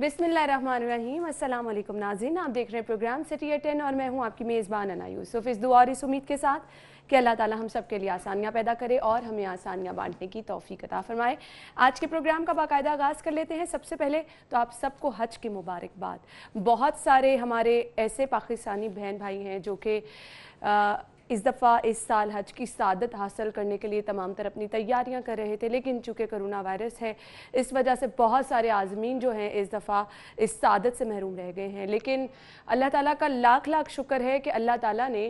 बिस्मिल्लाहिर्रहमानिर्रहीम। अस्सलाम वालेकुम नाज़रीन, आप देख रहे हैं प्रोग्राम सिटी एट 10 और मैं हूं आपकी मेज़बान अना यूसुफ। इस दुआ और इस उम्मीद के साथ कि अल्लाह ताला हम सब के लिए आसानियां पैदा करे और हमें आसानियां बांटने की तौफीक अता फरमाए। आज के प्रोग्राम का बाकायदा आगाज़ कर लेते हैं। सबसे पहले तो आप सबको हज की मुबारकबाद। बहुत सारे हमारे ऐसे पाकिस्तानी बहन भाई हैं जो कि इस दफ़ा इस साल हज की सादत हासिल करने के लिए तमाम तरह अपनी तैयारियां कर रहे थे, लेकिन चूँकि कोरोना वायरस है इस वजह से बहुत सारे आज़मीन जो हैं इस दफ़ा इस सादत से महरूम रह गए हैं। लेकिन अल्लाह ताला का लाख लाख शुक्र है कि अल्लाह ताला ने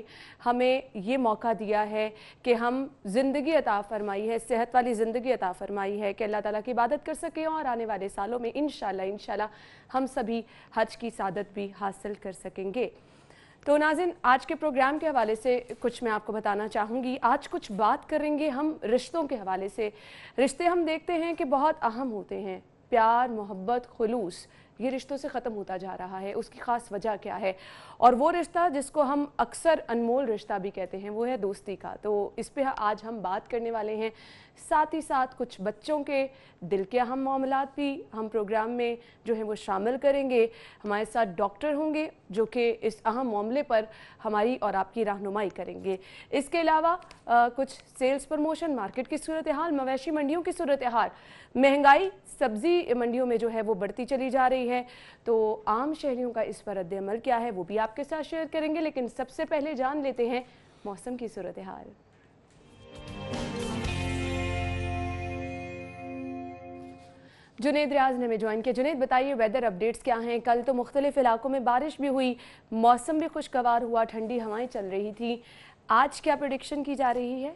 हमें ये मौका दिया है कि हम ज़िंदगी अता फ़रमाई है, सेहत वाली ज़िंदगी अता फ़रमाई है कि अल्लाह ताला की इबादत कर सकें और आने वाले सालों में इंशाल्लाह हम सभी हज की सादत भी हासिल कर सकेंगे। तो नाज़रीन, आज के प्रोग्राम के हवाले से कुछ मैं आपको बताना चाहूँगी। आज कुछ बात करेंगे हम रिश्तों के हवाले से। रिश्ते हम देखते हैं कि बहुत अहम होते हैं। प्यार, मोहब्बत, खुलूस, ये रिश्तों से ख़त्म होता जा रहा है। उसकी ख़ास वजह क्या है? और वो रिश्ता जिसको हम अक्सर अनमोल रिश्ता भी कहते हैं वो है दोस्ती का। तो इस पे आज हम बात करने वाले हैं। साथ ही साथ कुछ बच्चों के दिल के अहम मामलात भी हम प्रोग्राम में जो है वो शामिल करेंगे। हमारे साथ डॉक्टर होंगे जो कि इस अहम मामले पर हमारी और आपकी रहनुमाई करेंगे। इसके अलावा कुछ सेल्स प्रमोशन, मार्केट की सूरत हाल, मवेशी मंडियों की सूरत हाल, महंगाई सब्ज़ी मंडियों में जो है वो बढ़ती चली जा रही है। तो आम शहरियों का इस पर रद्द-ए-अमल क्या है वो भी आपके साथ शेयर करेंगे। लेकिन सबसे पहले जान लेते हैं मौसम की सूरत हाल। जुनेद रियाज ने हमें ज्वाइन किया। जुनेद, बताइए वेदर अपडेट्स क्या हैं? कल तो मुख्तलिफ इलाकों में बारिश भी हुई, मौसम भी खुशगवार हुआ, ठंडी हवाएं चल रही थी। आज क्या प्रेडिक्शन की जा रही है?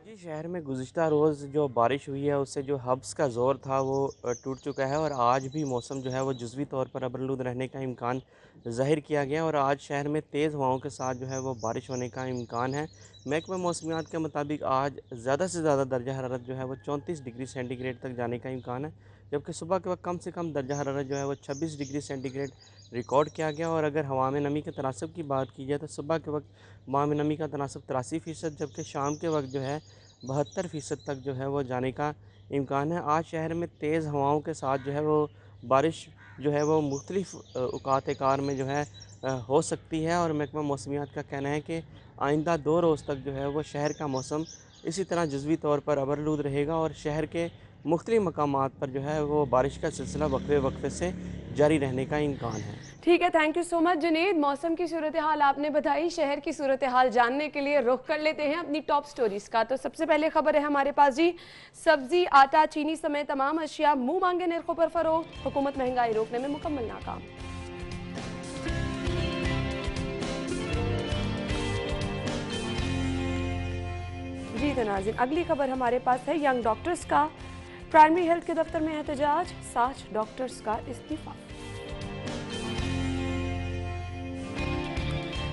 जी, शहर में गुज़िश्ता रोज़ जो बारिश हुई है उससे जो हब्स का ज़ोर था वो टूट चुका है और आज भी मौसम जो है वो जुज़वी तौर पर अबरलूद रहने का इम्कान ज़ाहिर किया गया और आज शहर में तेज़ हवाओं के साथ जो है वो बारिश होने का इम्कान है। महकमा मौसमियात के मुताबिक आज ज़्यादा से ज़्यादा दर्जा हरारत जो है वो 34 डिग्री सेंटीग्रेड तक जाने का इम्कान है, जबकि सुबह के वक्त कम से कम दर्जा हरारत जो है वो 26 डिग्री सेंटीग्रेड रिकॉर्ड किया गया। और अगर हवा में नमी के तनासब की बात की जाए तो सुबह के वक्त हवा में नमी का तनासब 83%, जबकि शाम के वक्त जो है 72% तक जो है वो जाने का इम्कान है। आज शहर में तेज़ हवाओं के साथ जो है वो बारिश जो है वो मुख्तलिफ़ औकात कार में जो है हो सकती है और महकमा मौसमियात का कहना है कि आइंदा 2 रोज़ तक जो है वो शहर का मौसम इसी तरह जुज़वी तौर पर अबरलूद रहेगा और शहर के मुख्तलिफ़ मकामात पर जो है वो बारिश का सिलसिला वक्फे वक्फे से जारी रहने का इम्कान है। ठीक है, thank you so much Junaid. मौसम की सूरत हाल आपने बताई, शहर की सूरत हाल जानने के लिए रुख कर लेते हैं अपनी टॉप स्टोरीज का। तो सबसे पहले खबर है हमारे पास जी, सब्जी, आटा, चीनी समेत तमाम अशिया मुंह मांगे निर्खों पर फरोख्त, हुकूमत महंगाई रोकने में मुकम्मल नाकाम। जी तो नाज़रीन, अगली खबर हमारे पास है यंग डॉक्टर्स का प्राइमरी हेल्थ के दफ्तर में एहतजाज, 60 डॉक्टर्स का इस्तीफा।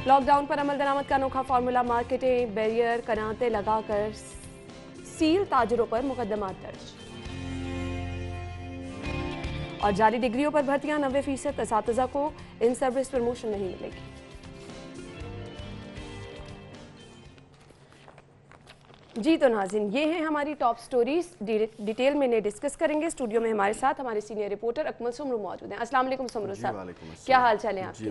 लॉकडाउन पर अमल दरामद का अनोखा फार्मूला, मार्केटिंग बैरियर कनाते लगाकर सील ताजरों पर मुकदमा दर्ज। और जारी डिग्रियों पर भर्तियां 90% असातिज़ा को इन सर्विस प्रमोशन नहीं मिलेगी। जी तो नाज़रीन, ये हैं हमारी टॉप स्टोरीज, डिटेल में इन्हें डिस्कस करेंगे। स्टूडियो में हमारे साथ हमारे सीनियर रिपोर्टर अकमल सुमरू मौजूद हैं। अस्सलाम वालेकुम सुमरू साहब, क्या हाल चाल है आपके?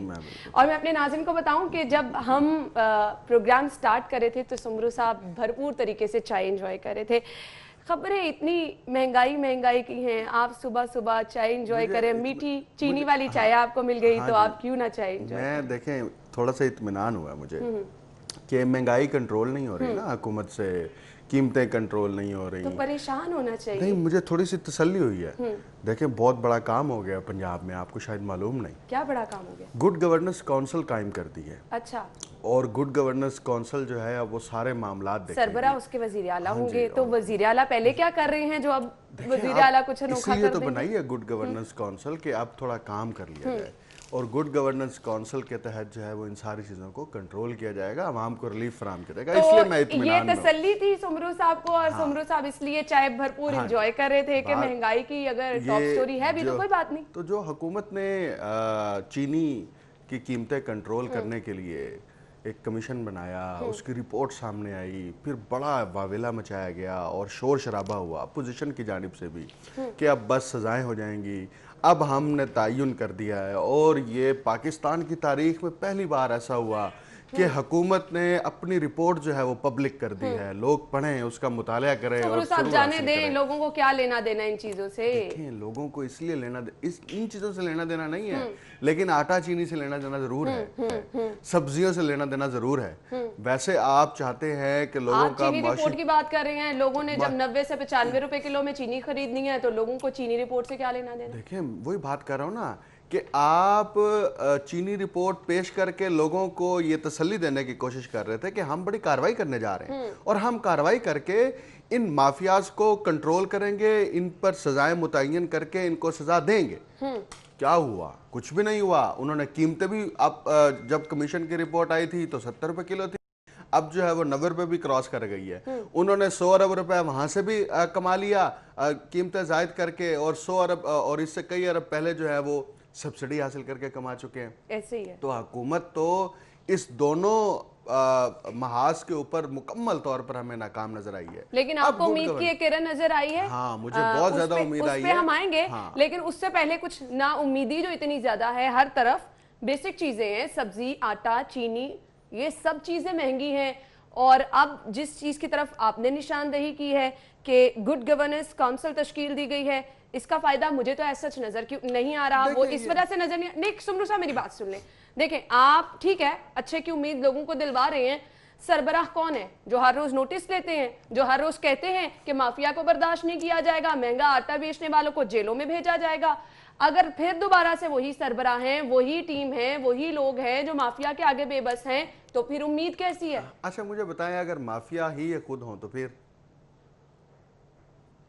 और मैं अपने नाज़रीन को बताऊं कि जब हम प्रोग्राम स्टार्ट कर रहे थे तो सुमरू साहब भरपूर तरीके से चाय एंजॉय कर रहे थे। खबरें इतनी महंगाई की हैं, आप सुबह सुबह चाय एंजॉय करें, मीठी चीनी वाली चाय आपको मिल गई तो आप क्यों ना चाय एंजॉय करें? मैं देखें थोड़ा सा इत्मीनान हुआ मुझे कि महंगाई कंट्रोल नहीं हो रही ना हुकूमत से, कीमतें कंट्रोल नहीं हो रही। तो परेशान होना चाहिए। नहीं, मुझे थोड़ी सी तसल्ली हुई है। देखें बहुत बड़ा काम हो गया पंजाब में, आपको शायद मालूम नहीं। क्या बड़ा काम हो गया? गुड गवर्नेंस काउंसिल कायम कर दी है। अच्छा। और गुड गवर्नेंस काउंसिल जो है अब वो सारे मामलात देखेगी। सरबरा उसके वजीर आला होंगे, तो वजीर आला पहले क्या कर रहे हैं जो अब वजीर आला कुछ अनोखा कर इसलिए तो देंगे? बनाई है गुड गवर्नेंस काउंसिल कि अब थोड़ा काम कर लिया जाए और गुड गवर्नेंस काउंसिल के तहत जो है वो इन सारी चीज़ों को कंट्रोल किया जाएगा, आवाम को रिलीफ फराहम किया जाएगा। तो इसलिए मैं ये इत्मीनान में हूं। तसल्ली थी सुमरू साहब को और सुमरू साहब इसलिए चाय भरपूर एंजॉय कर रहे थे कि महंगाई की अगर टॉप स्टोरी है भी तो कोई बात नहीं। तो जो हुकूमत ने चीनी की कीमतें कंट्रोल करने के लिए एक कमीशन बनाया, उसकी रिपोर्ट सामने आई, फिर बड़ा वावेला मचाया गया और शोर शराबा हुआ अपोजिशन की जानिब से भी कि अब बस सजाएं हो जाएंगी, अब हमने तयन कर दिया है। और ये पाकिस्तान की तारीख में पहली बार ऐसा हुआ कि हुकूमत ने अपनी रिपोर्ट जो है वो पब्लिक कर दी है, लोग पढ़ें, उसका मुताला करें और सब जाने दें, लोगों को क्या लेना देना इन चीजों से। देखिए, लोगों को इसलिए इन चीजों से लेना देना नहीं है, लेकिन आटा चीनी से लेना देना जरूर है, सब्जियों से लेना देना जरूर है। वैसे आप चाहते हैं कि लोगों का चीनी रिपोर्ट की बात कर रहे हैं, लोगों ने जब 90 से 95 रुपए किलो में चीनी खरीदनी है तो लोगों को चीनी रिपोर्ट से क्या लेना देना। देखिए, वही बात कर रहा हूँ ना कि आप चीनी रिपोर्ट पेश करके लोगों को ये तसल्ली देने की कोशिश कर रहे थे कि हम बड़ी कार्रवाई करने जा रहे हैं और हम कार्रवाई करके इन माफियाज को कंट्रोल करेंगे, इन पर सजाएं मुतय्यन करके इनको सजा देंगे। क्या हुआ? कुछ भी नहीं हुआ। उन्होंने कीमतें भी, अब जब कमीशन की रिपोर्ट आई थी तो 70 रुपए किलो थी, अब जो है वो 90 रुपए भी क्रॉस कर गई है। उन्होंने 100 अरब रुपए वहां से भी कमा लिया कीमतें जायद करके, और 100 अरब और इससे कई अरब पहले जो है वो सब्सिडी हासिल करके कमा चुके हैं। ऐसे ही है। तो हुकूमत तो इस दोनों महाज के ऊपर मुकम्मल तौर पर हमें नाकाम नजर आई है। लेकिन आपको उम्मीद की एक किरण नजर आई है? हाँ, मुझे बहुत ज्यादा उम्मीद आई है। हम आएंगे, हाँ। लेकिन उससे पहले कुछ ना उम्मीदी जो इतनी ज्यादा है, हर तरफ बेसिक चीजें हैं, सब्जी, आटा, चीनी, ये सब चीजें महंगी हैं। और अब जिस चीज की तरफ आपने निशानदेही की है कि गुड गवर्नेंस काउंसिल तश्कील दी गई है, इसका फायदा मुझे तो ऐसा सच नजर क्यों नहीं आ रहा। वो इस वजह से नजर नहीं। सुमरू साहब मेरी बात सुन लें। देखें, आप ठीक है, अच्छे की उम्मीद लोगों को दिलवा रहे हैं, सरबराह कौन है जो हर रोज नोटिस लेते हैं, जो हर रोज कहते हैं कि माफिया को बर्दाश्त नहीं किया जाएगा, महंगा आटा बेचने वालों को जेलों में भेजा जाएगा। अगर फिर दोबारा से वही सरबराह हैं, वही टीम है, वही लोग हैं जो माफिया के आगे बेबस हैं, तो फिर उम्मीद कैसी है? अच्छा, मुझे बताएं, अगर माफिया ही ये खुद हो तो फिर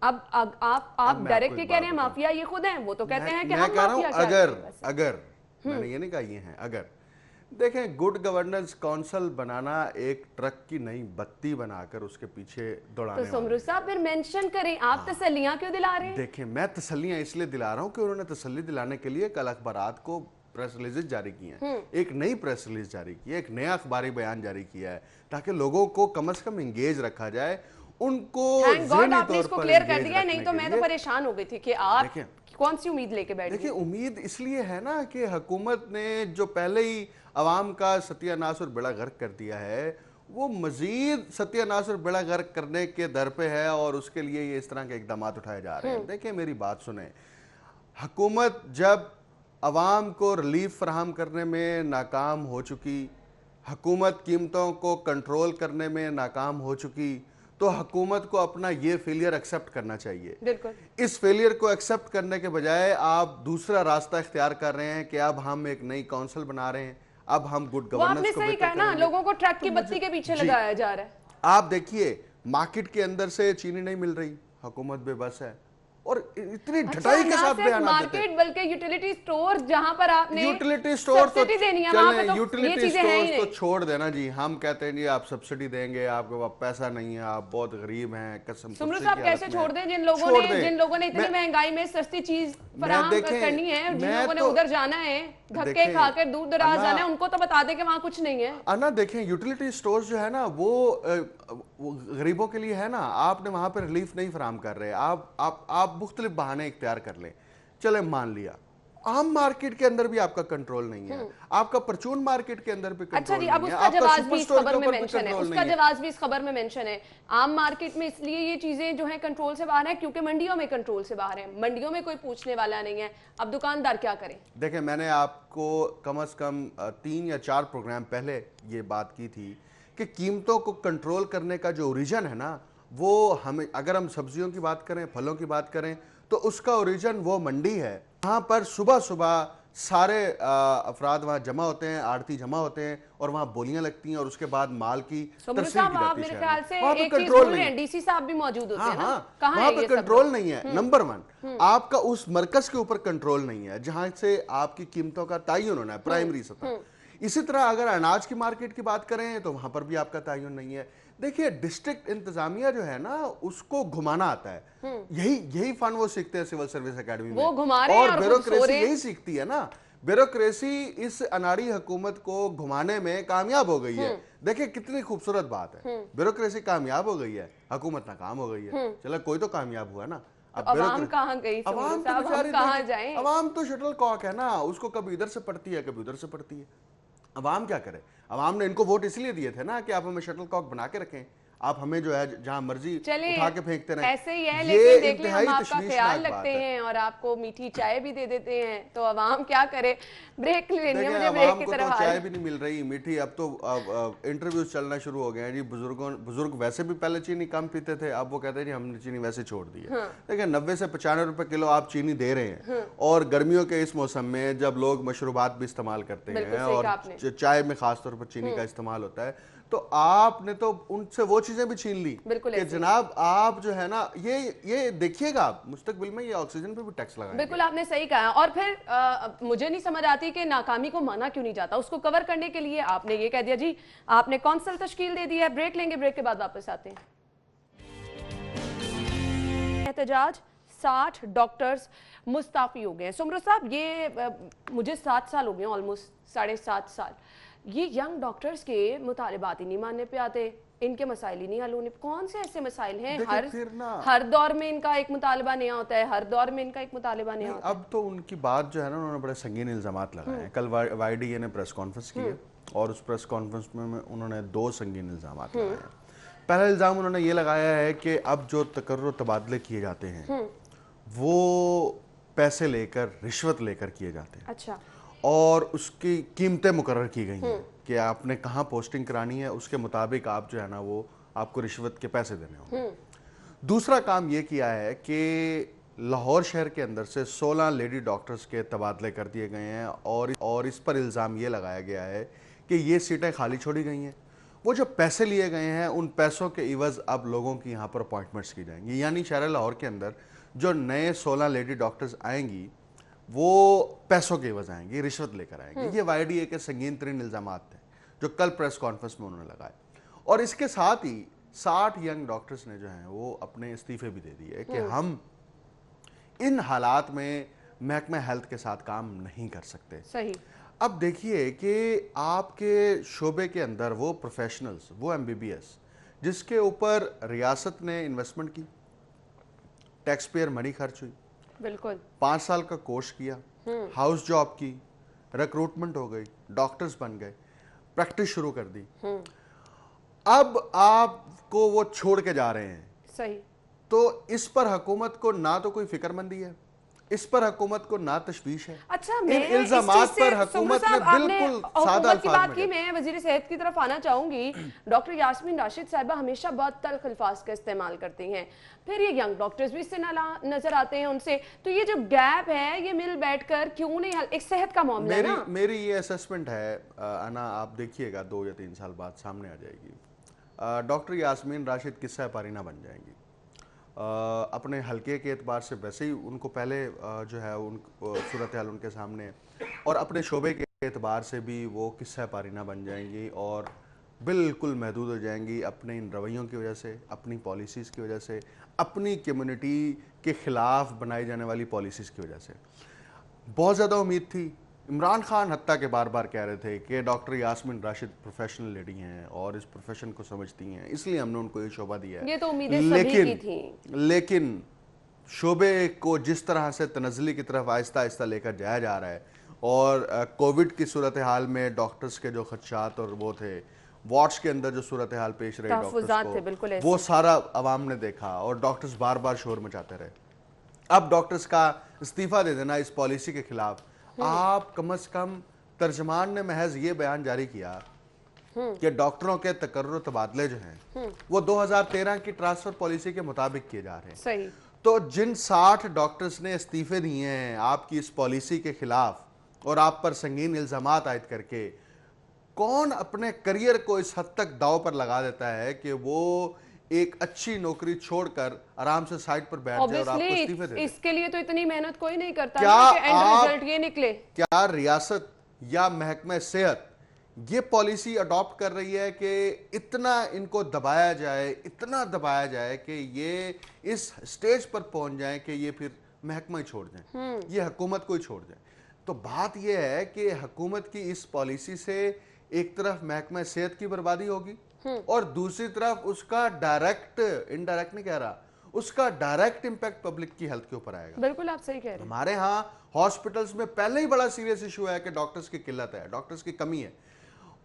अब आप डायरेक्टली कह रहे हैं माफिया ये खुद हैं, वो तो कहते हैं कि हम माफिया क्या हैं। अगर मैंने ये नहीं कहा ये हैं, अगर देखें, गुड गवर्नेंस काउंसिल बनाना एक ट्रक की नई बत्ती बनाकर उसके पीछे दौड़ाने तो सुमरू साहब फिर मेंशन करें, आप तसल्लियां क्यों दिला रहे हैं? देखें, मैं तसल्लियां इसलिए दिला रहा हूं कि उन्होंने तसल्ली दिलाने के लिए कल अखबारात को प्रेस रिलीज जारी की हैं, एक नई प्रेस रिलीज जारी की है, एक नया अखबारी बयान जारी किया है, ताकि लोगों को कम से कम इंगेज रखा जाए, उनको आपने इसको क्लियर कर दिया। नहीं तो मैं तो परेशान हो गई थी कि आप कौन सी उम्मीद लेके बैठे। देखिए, उम्मीद इसलिए है ना कि हुकूमत ने जो पहले ही अवाम का सत्यानाश और बेड़ा गर्क कर दिया है, वो मजीद सत्यानाश और बेड़ा गर्क करने के दर पे है, और उसके लिए ये इस तरह के इकदाम उठाए जा रहे हैं। देखिए, मेरी बात सुने, हुकूमत जब अवाम को रिलीफ फराहम करने में नाकाम हो चुकी, हुकूमत कीमतों को कंट्रोल करने में नाकाम हो चुकी, तो हुकूमत को अपना ये फेलियर एक्सेप्ट करना चाहिए। बिल्कुल। इस फेलियर को एक्सेप्ट करने के बजाय आप दूसरा रास्ता इख्तियार कर रहे हैं कि अब हम एक नई काउंसिल बना रहे हैं, अब हम गुड गवर्नेंस को सही कहा ना, लोगों को ट्रक की बत्ती के पीछे लगाया जा रहा है। आप देखिए, मार्केट के अंदर से चीनी नहीं मिल रही, हुकूमत बेबस है, और इतनी ढटाई के साथ बयान मार्केट बल्कि यूटिलिटी स्टोर, जहां पर आपने यूटिलिटी स्टोर तो देनी है, वहां पे तो यूटिलिटी स्टोर तो छोड़ देना जी। हम कहते हैं जी आप सब्सिडी देंगे, आपके पास पैसा नहीं है, आप बहुत गरीब हैं, कसम। सुमरू साहब कैसे छोड़ दें? जिन लोगों ने इतनी महंगाई में सस्ती चीज फराहम करनी है, जिन लोगों ने उधर जाना है, धक्के खाकर दूर दराज जाना है, उनको तो बता दे कि वहां कुछ नहीं है। अन्ना देखें, यूटिलिटी स्टोर जो है ना वो गरीबों के लिए है ना, आपने वहां पर रिलीफ नहीं फराहम कर रहे, आप मुख्तलिफ बहाने इख्तियार कर लें। चले, मान लिया आम मार्केट के अंदर भी आपका कंट्रोल नहीं है, आपका परचून मार्केट के अंदर भी कंट्रोल नहीं है। अब उसका जवाब भी इस खबर में मेंशन है, उसका जवाब भी इस खबर में मेंशन है। आम मार्केट में इसलिए ये चीजें जो है कंट्रोल से बाहर है क्योंकि मंडियों में कंट्रोल से बाहर है, मंडियों में कोई पूछने वाला नहीं है। अब दुकानदार क्या करें? देखें, मैंने आपको कम से कम 3 या 4 प्रोग्राम पहले ये बात की थी कि कीमतों को कंट्रोल करने का जो ओरिजिन है ना, वो हमें, अगर हम सब्जियों की बात करें, फलों की बात करें, तो उसका ओरिजिन वो मंडी है। वहाँ पर सुबह सुबह सारे अफराद वहाँ जमा होते हैं, आड़ती जमा होते हैं, और वहाँ बोलियां लगती हैं, और उसके बाद माल की तरसील की जाती है। वहाँ पे कंट्रोल नहीं है। डीसी साहब भी मौजूद होते हैं ना, वहाँ पे कंट्रोल नहीं है। नंबर 1, आपका उस मरकज के ऊपर कंट्रोल नहीं है जहाँ से आपकी कीमतों का तयन होना है, प्राइमरी सतह। इसी तरह अगर अनाज की मार्केट की बात करें तो वहां पर भी आपका तयन नहीं है। देखिए, डिस्ट्रिक्ट इंतजामिया जो है ना, उसको घुमाना आता है। यही फन वो सीखते हैं सिविल सर्विस एकेडमी में, वो घुमा रहे और ब्यूरोक्रेसी यही सीखती है ना। ब्यूरोक्रेसी इस अनाड़ी हुकूमत को घुमाने में कामयाब हो गई है। देखिए कितनी खूबसूरत बात है, ब्यूरोक्रेसी कामयाब हो गई है, हुकूमत नाकाम हो गई है। चलो कोई तो कामयाब हुआ ना। तो अवाम कहाँ गई? अवाम तो हम कहाँ जाएं? अवाम तो शटल कॉक है ना, उसको कभी इधर से पड़ती है कभी उधर से पड़ती है। अवाम क्या करे? अवाम ने इनको वोट इसलिए दिए थे ना कि आप हमें शटल कॉक बना के रखें, आप हमें जो है जहां मर्जी उठा के फेंकते रहे। ऐसे ही है, लेकिन देख लें हम आपका ख्याल रखते हैं और आपको मीठी चाय भी दे देते हैं, तो अवाम क्या करे? ब्रेक लेनी है मुझे, ब्रेक की तरफ। तो चाय भी नहीं मिल रही मीठी, अब तो इंटरव्यूज चलना शुरू हो गए हैं जी। बुजुर्ग वैसे भी पहले चीनी कम पीते थे, अब वो कहते हैं जी हमने चीनी वैसे छोड़ दी है। देखिए 90 से 95 रुपए किलो आप चीनी दे रहे हैं, और गर्मियों के इस मौसम में जब लोग मशरूबात भी इस्तेमाल करते हैं और चाय में खासतौर पर चीनी का इस्तेमाल होता है, तो आपने तो उनसे वो चीजें भी छीन ली कि जनाब आप जो है ना, ये देखिएगा आप मुस्तकबिल में ये ऑक्सीजन पे भी टैक्स लगाएंगे। बिल्कुल आपने सही कहा। और फिर मुझे नहीं समझ आती कि नाकामी को माना क्यों नहीं जाता। उसको कवर करने के लिए आपने ये कह दिया जी आपने कौंसिल तश्कील दे दी है। ब्रेक लेंगे, ब्रेक के बाद वापस आते हैं। एहतजाज, 60 डॉक्टर्स मुस्ताफी हो गए। सुमरो साहब, ये मुझे 7 साल हो गए, ऑलमोस्ट 7.5 साल। ये यंग डॉक्टर्स के मुतालिबात ही नहीं मानने पे आते, इनके मसाइल ही नहीं हल होने। कौन से ऐसे मसाइल हैं? हर दौर में इनका एक मुतालबा नया होता है, हर दौर में इनका एक मुतालबा नया होता है। अब तो उनकी बात जो है ना, उन्होंने बड़े संगीन इल्जामात लगाए हैं। कल YDA ने प्रेस कॉन्फ्रेंस की है और उस प्रेस कॉन्फ्रेंस में उन्होंने 2 संगीन इल्जामात लगाए हैं। पहला इल्जाम उन्होंने ये लगाया है कि अब जो तकर्रुर तबादले किए जाते हैं वो पैसे लेकर, रिश्वत लेकर किए जाते हैं। अच्छा। और उसकी कीमतें मुकर्रर की गई हैं कि आपने कहाँ पोस्टिंग करानी है, उसके मुताबिक आप जो है ना वो आपको रिश्वत के पैसे देने होंगे। दूसरा काम ये किया है कि लाहौर शहर के अंदर से 16 लेडी डॉक्टर्स के तबादले कर दिए गए हैं और इस पर इल्ज़ाम ये लगाया गया है कि ये सीटें खाली छोड़ी गई हैं। वो जो पैसे लिए गए हैं उन पैसों के इवज़ अब लोगों की यहाँ पर अपॉइंटमेंट्स की जाएंगी, यानी शहर लाहौर के अंदर जो नए 16 लेडी डॉक्टर्स आएंगी वो पैसों के एवज आएंगे, रिश्वत लेकर आएंगे। ये YDA के संगीन तरीन इल्जामात थे जो कल प्रेस कॉन्फ्रेंस में उन्होंने लगाए। और इसके साथ ही 60 यंग डॉक्टर्स ने जो हैं वो अपने इस्तीफे भी दे दिए कि हम इन हालात में महकमा हेल्थ के साथ काम नहीं कर सकते। सही। अब देखिए कि आपके शोबे के अंदर वो प्रोफेशनल्स, वो MBBS जिसके ऊपर रियासत ने इन्वेस्टमेंट की, टैक्स पेयर मनी खर्च हुई, बिल्कुल 5 साल का कोर्स किया, हाउस जॉब की, रिक्रूटमेंट हो गई, डॉक्टर्स बन गए, प्रैक्टिस शुरू कर दी, अब आपको वो छोड़ के जा रहे हैं। सही। तो इस पर हुकूमत को ना तो कोई फिक्रमंदी है, इस पर हुकूमत को ना तशवीश है। अच्छा, इन इल्जामात पर हुकूमत ने बिल्कुल सादा की बात की। मैं वजीर सेहत की तरफ आना चाहूंगी। डॉक्टर यास्मीन राशिद साहिबा हमेशा बहुत तल्ख अल्फाज का इस्तेमाल करती हैं, फिर ये यंग डॉक्टर्स भी इससे नजर आते हैं उनसे। तो ये जो गैप है ये मिल बैठकर क्यों नहीं हल? एक सेहत का मामला है ना। मेरी ये असेसमेंट है अना, आप देखिएगा 2 या 3 साल बाद सामने आ जाएगी। डॉक्टर यास्मीन राशिद किस्सा पारीना बन जाएंगी। अपने हल्के के एतबार से वैसे ही उनको पहले जो है उन सूरत हाल उनके सामने, और अपने शोबे के एतबार से भी वो किस्सा पारीना बन जाएंगी और बिल्कुल महदूद हो जाएंगी अपने इन रवैयों की वजह से, अपनी पॉलिसीज़ की वजह से, अपनी कम्युनिटी के ख़िलाफ़ बनाई जाने वाली पॉलिसीज़ की वजह से। बहुत ज़्यादा उम्मीद थी। इमरान खान हत्ता के बार बार कह रहे थे कि doctor Yasmin Rashid professional lady हैं और इस प्रोफेशन को समझती हैं, इसलिए हमने उनको ये शोबा दिया है। ये तो उम्मीदें सभी की थी। लेकिन शोबे को जिस तरह से तनज़्ज़ुली की तरफ आहिस्ता आहिस्ता लेकर जाया जा रहा है और कोविड की सूरत हाल में डॉक्टर्स के जो खदशात और वो थे, वार्ड्स के अंदर जो सूरत हाल पेश रही डॉक्टर्स को, वो सारा अवाम ने देखा और डॉक्टर्स बार बार शोर मचाते रहे। अब डॉक्टर्स का इस्तीफा दे देना इस पॉलिसी के खिलाफ, आप कम से कम तर्जमान ने महज ये बयान जारी किया कि डॉक्टरों के तकर्रुर तबादले जो हैं वो 2013 की ट्रांसफर पॉलिसी के मुताबिक किए जा रहे हैं। सही। तो जिन 60 डॉक्टर्स ने इस्तीफे दिए हैं आपकी इस पॉलिसी के खिलाफ और आप पर संगीन इल्जामात आयद करके, कौन अपने करियर को इस हद तक दाव पर लगा देता है कि वो एक अच्छी नौकरी छोड़कर आराम से साइड पर बैठ जाए और आपको इस्तीफे दे? इसके लिए तो इतनी मेहनत कोई नहीं करता ना कि एंड रिजल्ट ये निकले। क्या रियासत या महकमा सेहत ये पॉलिसी अडॉप्ट कर रही है कि इतना इनको दबाया जाए, इतना दबाया जाए कि ये इस स्टेज पर पहुंच जाए कि ये फिर महकमा ही छोड़ जाए, ये हुकूमत को ही छोड़ जाए? तो बात यह है कि हुकूमत की इस पॉलिसी से एक तरफ महकमा सेहत की बर्बादी होगी और दूसरी तरफ उसका डायरेक्ट, इनडायरेक्ट नहीं कह रहा, उसका डायरेक्ट इंपैक्ट पब्लिक की हेल्थ के ऊपर आएगा। बिल्कुल आप सही कह रहे हैं। हमारे यहाँ हॉस्पिटल्स में पहले ही बड़ा सीरियस इशू है कि डॉक्टर्स की किल्लत है, डॉक्टर्स की कमी है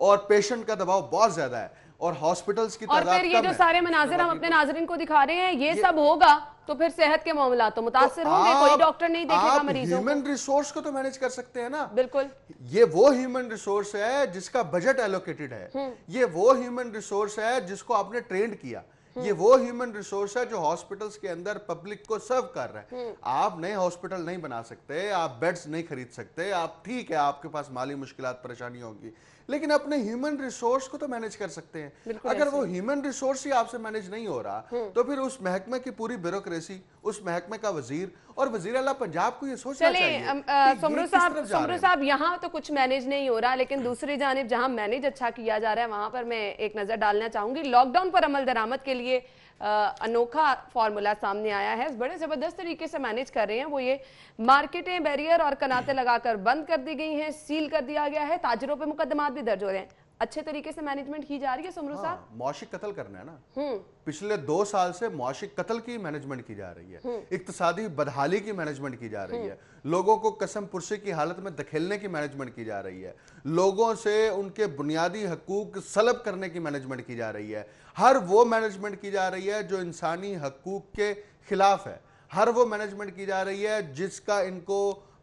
और पेशेंट का दबाव बहुत ज्यादा है और हॉस्पिटल्स की और तादाद फिर ये जो सारे मनाजिर हम अपने नाजरीन को दिखा रहे हैं, ये सब होगा तो फिर सेहत के मामला तो मुतासिर होंगे, कोई डॉक्टर नहीं देखेगा मरीजों को। ह्यूमन रिसोर्स को तो मैनेज कर सकते हैं ना। बिल्कुल, ये वो ह्यूमन रिसोर्स है जिसका बजट एलोकेटेड है, ये वो ह्यूमन रिसोर्स है जिसको आपने ट्रेंड किया, ये वो ह्यूमन रिसोर्स है जो हॉस्पिटल्स के अंदर पब्लिक को सर्व कर रहा है। आप नए हॉस्पिटल नहीं बना सकते, आप बेड्स नहीं खरीद सकते, आप ठीक है आपके पास माली मुश्किलात परेशानी होगी, लेकिन अपने ह्यूमन रिसोर्स को तो मैनेज कर सकते हैं। अगर वो ह्यूमन रिसोर्स ही आपसे मैनेज नहीं हो रहा तो फिर उस महकमे की पूरी ब्यूरोक्रेसी, उस महकमे का वजीर और वजीर आला पंजाब को ये सोचना चाहिए। सुमरू साहब, यहाँ तो कुछ मैनेज नहीं हो रहा, लेकिन दूसरी जानिब जहाँ मैनेज अच्छा किया जा रहा है वहां पर मैं एक नजर डालना चाहूंगी। लॉकडाउन पर अमल दरामद के लिए अनोखा फॉर्मूला सामने आया है, बड़े जबरदस्त तरीके से मैनेज कर रहे हैं वो। ये मार्केटें बैरियर और कनाते लगाकर बंद कर दी गई हैं, सील कर दिया गया है, ताजरों पे मुकदमात भी दर्ज हो रहे हैं। अच्छे तरीके से मैनेजमेंट की जा रही है सुमरू साहब। मौशिक कत्ल करना है ना, पिछले 2 साल से मौशिक कत्ल की मैनेजमेंट की जा रही है, इक्तिसादी बदहाली की मैनेजमेंट की जा रही है, लोगों को कसम पुरसी की हालत में धकेलने की मैनेजमेंट की जा रही है, लोगों से उनके बुनियादी हकूक सलब करने की मैनेजमेंट की जा रही है। हर वो मैनेजमेंट की जा रही है जो इंसानी हकूक के खिलाफ है, हर वो मैनेजमेंट की जा रही है जिसका इनको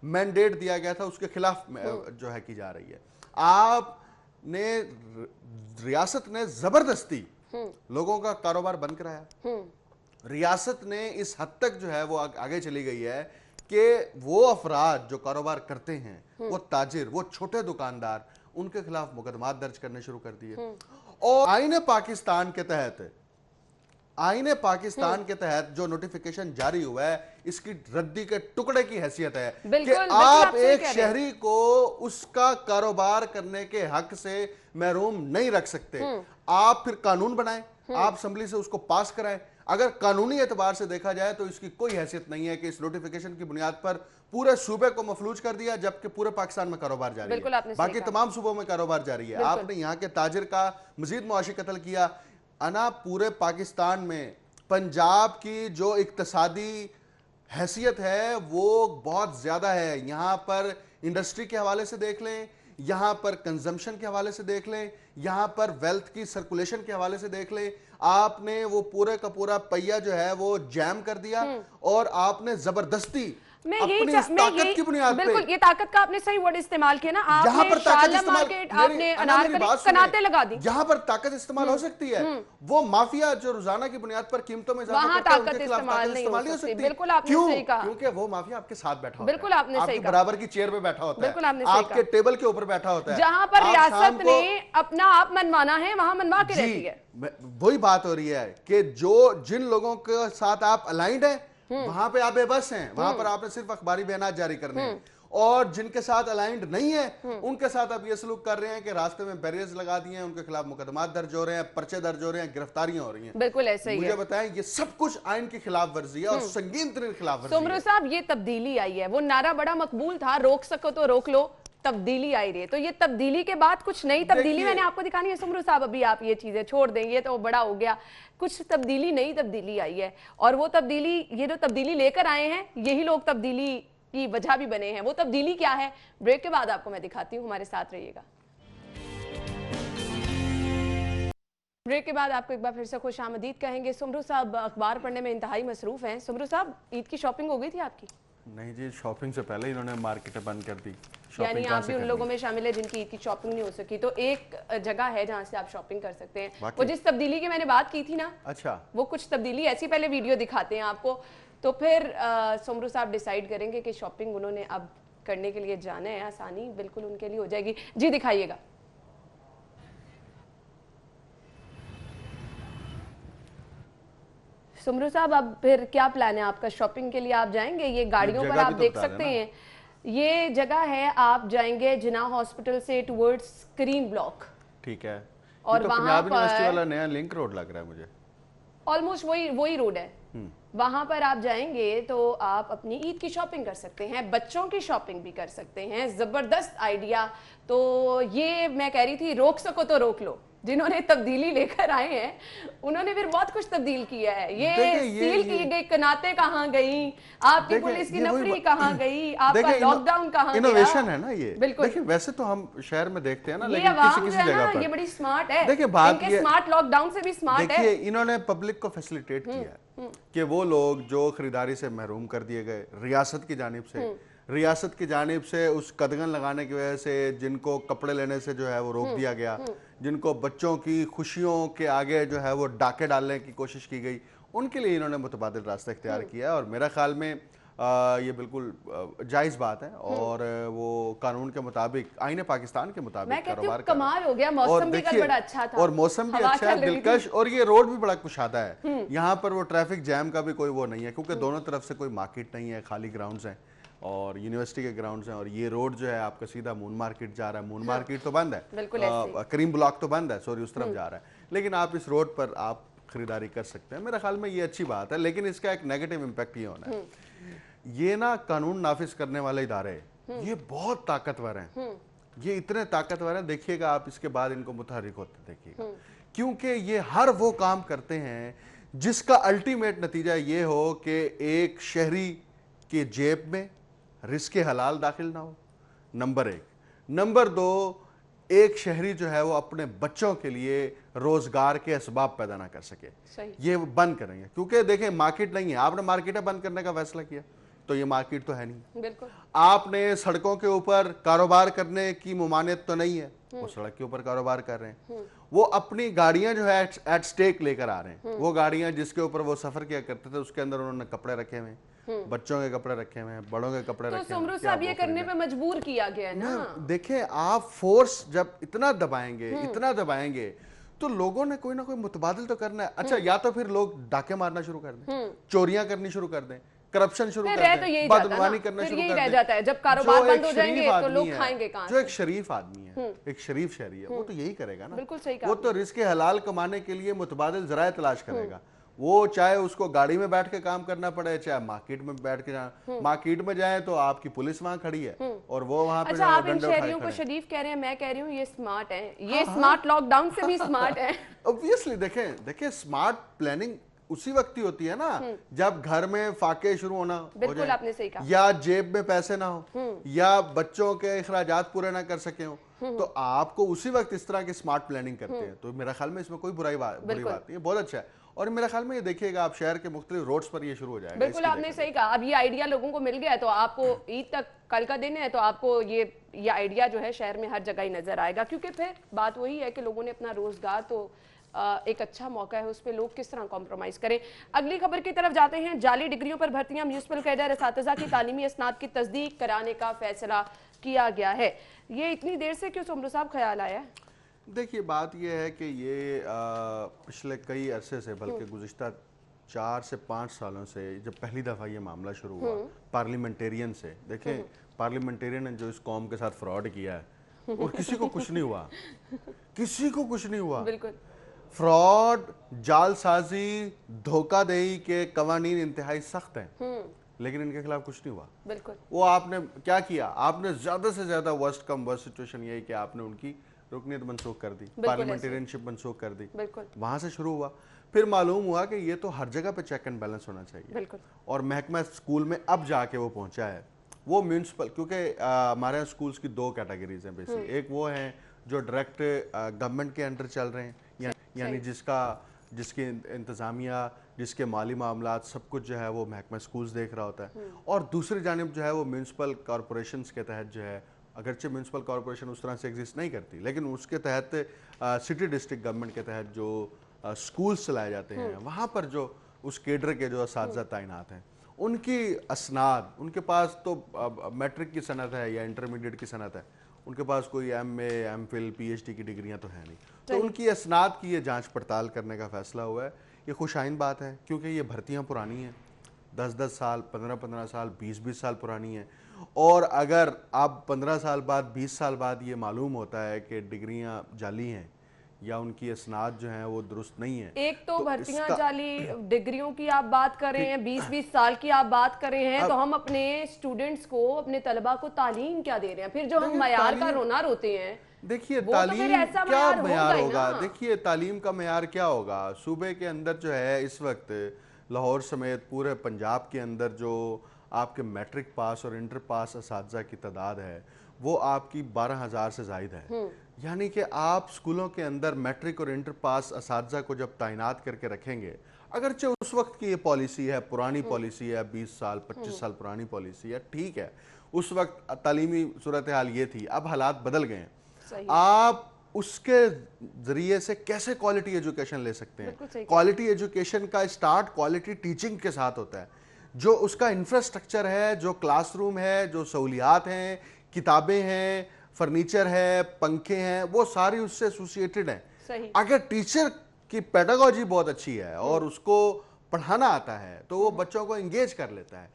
मैंडेट दिया गया था उसके खिलाफ जो है की जा रही है। आपने रियासत ने जबरदस्ती लोगों का कारोबार बंद कराया, रियासत ने इस हद तक जो है वो आगे चली गई है कि वो अफराद जो कारोबार करते हैं, वो ताजिर, वो छोटे दुकानदार, उनके खिलाफ मुकदमात दर्ज करने शुरू कर दिए। और आईने पाकिस्तान के तहत जो नोटिफिकेशन जारी हुआ है, इसकी रद्दी के टुकड़े की हैसियत है कि आप एक शहरी को उसका कारोबार करने के हक से महरूम नहीं रख सकते। आप फिर कानून बनाएं, आप असेंबली से उसको पास कराएं। अगर कानूनी एतबार से देखा जाए तो इसकी कोई हैसियत नहीं है कि इस नोटिफिकेशन की बुनियाद पर पूरे सूबे को मफलूज कर दिया, जबकि पूरे पाकिस्तान में कारोबार जारी है, बाकी तमाम सूबों में कारोबार जारी है। आपने यहाँ के ताजिर का मजीद मुआशी कत्ल किया। अना पूरे पाकिस्तान में पंजाब की जो इक्तिसादी हैसियत है वो बहुत ज्यादा है। यहाँ पर इंडस्ट्री के हवाले से देख लें, यहाँ पर कंजम्पशन के हवाले से देख लें, यहाँ पर वेल्थ की सर्कुलेशन के हवाले से देख लें, आपने वो पूरे का पूरा पहिया जो है वो जैम कर दिया और आपने जबरदस्ती अपनी ताकत की बुनियाद पे, बिल्कुल ये ताकत का आपने सही वर्ड इस्तेमाल किया ना, आपने शालम मार्केट, आपने अनारकली कनाते लगा दी। जहां पर ताकत इस्तेमाल हो सकती है वो माफिया जो रोजाना की बुनियाद पर कीमतों में वहां ताकत इस्तेमाल नहीं हो सकती। बिल्कुल आपने सही कहा, क्योंकि वो माफिया आपके साथ बैठा होता है, बिल्कुल आपने सही कहा, बराबर की चेयर पे बैठा होता है, बिल्कुल आपने सही कहा, आपके टेबल के ऊपर बैठा होता है। जहां पर रियासत ने अपना आप मनवाना है वहां मनवा के रहती है। वही बात हो रही है कि जिन लोगों के साथ आप अलाइंड हैं वहां पे आप बेबस हैं, वहां पर आपने सिर्फ अखबारी बयान जारी करने हैं, और जिनके साथ अलाइंड नहीं है उनके साथ आप ये सलूक कर रहे हैं कि रास्ते में बैरियर्स लगा दिए हैं, उनके खिलाफ मुकदमात दर्ज हो रहे हैं, पर्चे दर्ज हो रहे हैं, गिरफ्तारियां हो रही हैं। बिल्कुल ऐसे ही मुझे बताएं, ये सब कुछ आइन की खिलाफ वर्जी है और संगीन तरीन खिलाफ वर्जी है। सुमरू साहब, ये तब्दीली आई है, वो नारा बड़ा मकबूल था, रोक सको तो रोक लो, तब्दीली आई रही है, तो ये तब्दीली के बाद कुछ नई तब्दीली मैंने आपको दिखानी है सुमरू साहब। अभी आप ये चीजें छोड़ दें, ये तो बड़ा हो गया, कुछ तब्दीली, नई तब्दीली आई है, और वो तब्दीली, ये जो तब्दीली लेकर आए हैं यही लोग तब्दीली की वजह भी बने हैं। वो तब्दीली क्या है, ब्रेक के बाद आपको मैं दिखाती हूँ, हमारे साथ रहिएगा। ब्रेक के बाद आपको एक बार फिर से खुश आमदीद कहेंगे। सुमरू साहब अखबार पढ़ने में इंतहाई मसरूफ हैं। सुमरू साहब, ईद की शॉपिंग हो गई थी आपकी? नहीं जी, शॉपिंग से पहले इन्होंने मार्केटें बंद कर दी। यानी आप भी उन लोगों में शामिल है जिनकी ईद की शॉपिंग नहीं हो सकी। तो एक जगह है जहां से आप शॉपिंग कर सकते हैं, वो जिस तब्दीली की मैंने बात की थी ना, अच्छा, वो कुछ तब्दीली ऐसी, पहले वीडियो दिखाते हैं आपको, तो फिर सुमरू साहब डिसाइड करेंगे कि शॉपिंग उन्होंने अब करने के लिए जाना है, आसानी बिल्कुल उनके लिए हो जाएगी। जी दिखाइएगा। सुमरू साहब, अब फिर क्या प्लान है आपका? शॉपिंग के लिए आप जाएंगे, ये गाड़ियों पर आप देख सकते हैं, ये जगह है, आप जाएंगे जिना हॉस्पिटल से टुवर्ड्स स्क्रीन ब्लॉक, ठीक है, और तो वहां पर यूनिवर्सिटी वाला नया लिंक रोड लग रहा है मुझे, ऑलमोस्ट वही रोड है, वहां पर आप जाएंगे तो आप अपनी ईद की शॉपिंग कर सकते हैं, बच्चों की शॉपिंग भी कर सकते हैं। जबरदस्त आइडिया। तो ये मैं कह रही थी, रोक सको तो रोक लो। जिन्होंने तब्दीली लेकर आए हैं उन्होंने फिर बहुत कुछ तब्दील किया है। ये सील की गई कनाते कहाँ गई, आपकी पुलिस की नफरी कहाँ गई, आपका लॉकडाउन कहाँ गया। इनोवेशन है ना ये। बिल्कुल। देखिए वैसे तो हम शहर में देखते हैं ना, ये लेकिन किसी जगह पर ये बड़ी स्मार्ट है। देखिए बात ये, स्मार्ट लॉकडाउन से भी स्मार्ट है। देखिए इन्होंने पब्लिक को फैसिलिटेट किया कि वो लोग जो खरीदारी से महरूम कर दिए गए रियासत की जानिब से, रियासत की जानिब से उस कदगन लगाने की वजह से जिनको कपड़े लेने से जो है वो रोक दिया गया, जिनको बच्चों की खुशियों के आगे जो है वो डाके डालने की कोशिश की गई, उनके लिए इन्होंने मुतबादिल रास्ता इख्तियार किया। और मेरा ख्याल में ये बिल्कुल जायज़ बात है और वो कानून के मुताबिक, आईने पाकिस्तान के मुताबिक कारोबार कमाल हो गया। मौसम भी कल बड़ा अच्छा था और मौसम भी अच्छा है, दिलकश, और ये रोड भी बड़ा कुशादा है। यहाँ पर वो ट्रैफिक जैम का भी कोई वो नहीं है, क्योंकि दोनों तरफ से कोई मार्केट नहीं है, खाली ग्राउंड्स हैं और यूनिवर्सिटी के ग्राउंड्स हैं। और ये रोड जो है आपका सीधा मून मार्केट जा रहा है। मून मार्केट तो बंद है, करीम ब्लॉक तो बंद है, सॉरी, उस तरफ जा रहा है, लेकिन आप इस रोड पर आप खरीदारी कर सकते हैं। मेरे ख्याल में ये अच्छी बात है, लेकिन इसका एक नेगेटिव इम्पैक्ट ये होना है, ये ना कानून नाफिज करने वाले इदारे ये बहुत ताकतवर हैं, ये इतने ताकतवर हैं, देखिएगा आप इसके बाद इनको मुतहर्रिक होते देखिएगा, क्योंकि ये हर वो काम करते हैं जिसका अल्टीमेट नतीजा ये हो कि एक शहरी के जेब में रिस्क हलाल दाखिल ना हो, नंबर 1। नंबर 2, एक शहरी जो है वो अपने बच्चों के लिए रोजगार के असबाब पैदा ना कर सके। ये बंद करेंगे, क्योंकि देखें मार्केट नहीं है, आपने मार्केटें बंद करने का फैसला किया तो ये मार्केट तो है नहीं। बिल्कुल। आपने सड़कों के ऊपर कारोबार करने की मुमानियत तो नहीं है, वो सड़क के ऊपर कारोबार कर रहे हैं, वो अपनी गाड़ियां जो है एट स्टेक लेकर आ रहे हैं। वो गाड़ियां जिसके ऊपर वो सफर किया करते थे उसके अंदर उन्होंने कपड़े रखे हुए, बच्चों के कपड़े रखे हुए हैं, बड़ों के कपड़े रखे हुए हैं। साहब ये करने पे मजबूर किया गया ना। देखें आप फोर्स जब इतना दबाएंगे तो लोगों ने कोई ना कोई मुतबादिल तो करना है। अच्छा, या तो फिर लोग डाके मारना शुरू कर दें, चोरियां करनी शुरू कर दें, करप्शन शुरू कर दें, बदगुमानी करना शुरू कर दें। जाता है जब कारोबार बंद हो जाएंगे तो लोग खाएंगे कहां से? जो एक शरीफ आदमी है, एक शरीफ शहरी है, वो तो यही करेगा ना। बिल्कुल सही कहा। वो तो रिस्क हलाल कमाने के लिए मुतबादिल जराए तलाश करेगा। वो चाहे उसको गाड़ी में बैठ के काम करना पड़े, चाहे मार्केट में बैठ के जाए, मार्केट में जाए तो आपकी पुलिस वहां खड़ी है और वो वहां पे। अच्छा, आप इन शहरियों को शरीफ कह रहे हैं, मैं कह रही हूँ ये स्मार्ट है, ये स्मार्ट लॉकडाउन से भी स्मार्ट है। ऑब्वियसली देखिए स्मार्ट प्लानिंग उसी वक्त ही होती है ना जब घर में फाके शुरू होना हो जाए, आपने सही कहा, या जेब में पैसे ना हो, या बच्चों के अखराजात पूरे ना कर सके हो, तो आपको उसी वक्त इस तरह की स्मार्ट प्लानिंग करते हैं। तो मेरा ख्याल में इसमें कोई बुरी बात नहीं है, बहुत अच्छा है। और मेरा ख्याल में ये देखिएगा आप शहर के मुख्तलिफ रोड्स पर ये शुरू हो जाएगा। बिल्कुल आपने सही कहा। अब ये आइडिया लोगों को मिल गया है तो आपको ईद तक, कल का दिन है, तो आपको ये आइडिया जो है शहर में हर जगह ही नजर आएगा, क्योंकि फिर बात वही है कि लोगों ने अपना रोजगार, तो एक अच्छा मौका है, उस पर लोग किस तरह कॉम्प्रोमाइज करें। अगली खबर की तरफ जाते हैं। जाली डिग्रियों पर भर्तियां, म्यूनिसिपल कैडर असातिज़ा की तालीमी असनाद की तस्दीक कराने का फैसला किया गया है। ये इतनी देर से क्यों सोमरू साहब ख्याल आया? देखिए बात यह है कि ये पिछले कई अरसे से, बल्कि गुज़िश्ता 4 से 5 सालों से जब पहली दफ़ा ये मामला शुरू हुआ पार्लियामेंटेरियन से, देखें पार्लियामेंटेरियन ने जो इस कौम के साथ फ्रॉड किया है और किसी को कुछ नहीं हुआ, किसी को कुछ नहीं हुआ। बिल्कुल। फ्रॉड, जालसाजी, धोखाधड़ी के कवानीन इंतहाई सख्त हैं, लेकिन इनके खिलाफ कुछ नहीं हुआ। बिल्कुल। वो आपने क्या किया, आपने ज्यादा से ज्यादा वर्स्ट कम वर्स्ट सिचुएशन यही कि आपने उनकी रुकनीत मनसूख कर दी, पार्लियामेंटेरियनशिप मनसूख कर दी, वहां से शुरू हुआ। फिर मालूम हुआ कि ये तो हर जगह पे चेक एंड बैलेंस होना चाहिए, और महकमा स्कूल में अब जाके वो पहुंचा है। वो म्यूनसिपल, क्योंकि हमारे यहाँ स्कूल्स की 2 कैटेगरीज हैं बेसिक, एक वो हैं जो डायरेक्ट गवर्नमेंट के अंडर चल रहे हैं, यानी जिसकी इंतज़ामिया, जिसके माली मामलात सब कुछ जो है वो महकमा स्कूल्स देख रहा होता है, और दूसरी जानिब जो है वो म्यूनसिपल कॉरपोरेशंस के तहत जो है, अगरचे म्यूनसिपल कॉरपोरेशन उस तरह से एग्जिस्ट नहीं करती, लेकिन उसके तहत सिटी डिस्ट्रिक्ट गवर्नमेंट के तहत जो स्कूल्स चलाए जाते हैं, वहाँ पर जो उस केडर के जो असातिज़ा तैनात हैं, उनकी असनाद, उनके पास तो मैट्रिक की सनद है या इंटरमीडिएट की सनद है, उनके पास कोई MA, MPhil, PhD की डिग्रियां तो है नहीं, तो उनकी असनाद की ये जांच पड़ताल करने का फैसला हुआ है। ये खुशाइन बात है, क्योंकि ये भर्तियां पुरानी हैं, 10-10 साल, 15-15 साल, 20-20 साल पुरानी हैं, और अगर अब 15 साल बाद, 20 साल बाद ये मालूम होता है कि डिग्रियां जाली हैं या उनकी इसनाद जो है वो दुरुस्त नहीं है। एक तो भर्तियां जाली, डिग्रियों की आप बात कर रहे हैं, 20-20 साल की आप बात कर रहे हैं, तो हम अपने स्टूडेंट्स को, अपने तलबा को तालीम क्या दे रहे हैं? फिर जो हम मयार का रोना रोते हैं, देखिए वो तो तालीम फिर ऐसा क्या मयार मयार ही होगा? ना। देखिए तालीम का मयार क्या होगा? सूबे के अंदर जो है इस वक्त लाहौर समेत पूरे पंजाब के अंदर जो आपके मैट्रिक पास और इंटर पास असातिज़ा की तादाद है वो आपकी 12,000 से ज़ायद है। यानी कि आप स्कूलों के अंदर मैट्रिक और इंटर पास असातिज़ा को जब तैनात करके रखेंगे, अगरचे उस वक्त की ये पॉलिसी है, पुरानी पॉलिसी है, 20 साल 25 साल पुरानी पॉलिसी है, ठीक है, उस वक्त तालीमी सूरत हाल ये थी, अब हालात बदल गए हैं। आप उसके जरिए से कैसे क्वालिटी एजुकेशन ले सकते हैं? क्वालिटी एजुकेशन का स्टार्ट क्वालिटी टीचिंग के साथ होता है। जो उसका इंफ्रास्ट्रक्चर है, जो क्लासरूम है, जो सहूलियात हैं, किताबें हैं, फर्नीचर है, पंखे हैं, वो सारी उससे एसोसिएटेड हैं। अगर टीचर की पेडागोजी बहुत अच्छी है और उसको पढ़ाना आता है तो वो बच्चों को एंगेज कर लेता है,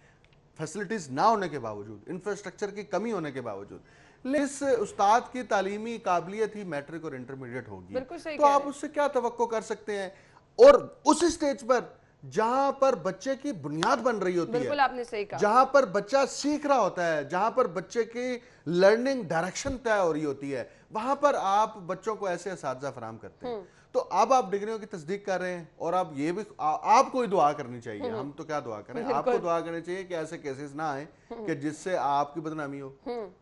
फैसिलिटीज ना होने के बावजूद, इंफ्रास्ट्रक्चर की कमी होने के बावजूद। लेकिन इस उस्ताद की तालीमी काबिलियत ही मैट्रिक और इंटरमीडिएट होगी, तो आप उससे क्या तवक्को कर सकते हैं? और उस स्टेज पर जहां पर बच्चे की बुनियाद बन रही होती है, आपने सही कहा, जहां पर बच्चा सीख रहा होता है, जहां पर बच्चे की लर्निंग डायरेक्शन तय हो रही होती है, वहां पर आप बच्चों को ऐसे असातिज़ा फराहम करते हैं। तो अब आप डिग्रियों की तस्दीक कर रहे हैं और आप ये भी आपको ही दुआ करनी चाहिए, हम तो क्या दुआ करें, आपको दुआ करनी चाहिए कि ऐसे केसेस ना आए कि जिससे आपकी बदनामी हो,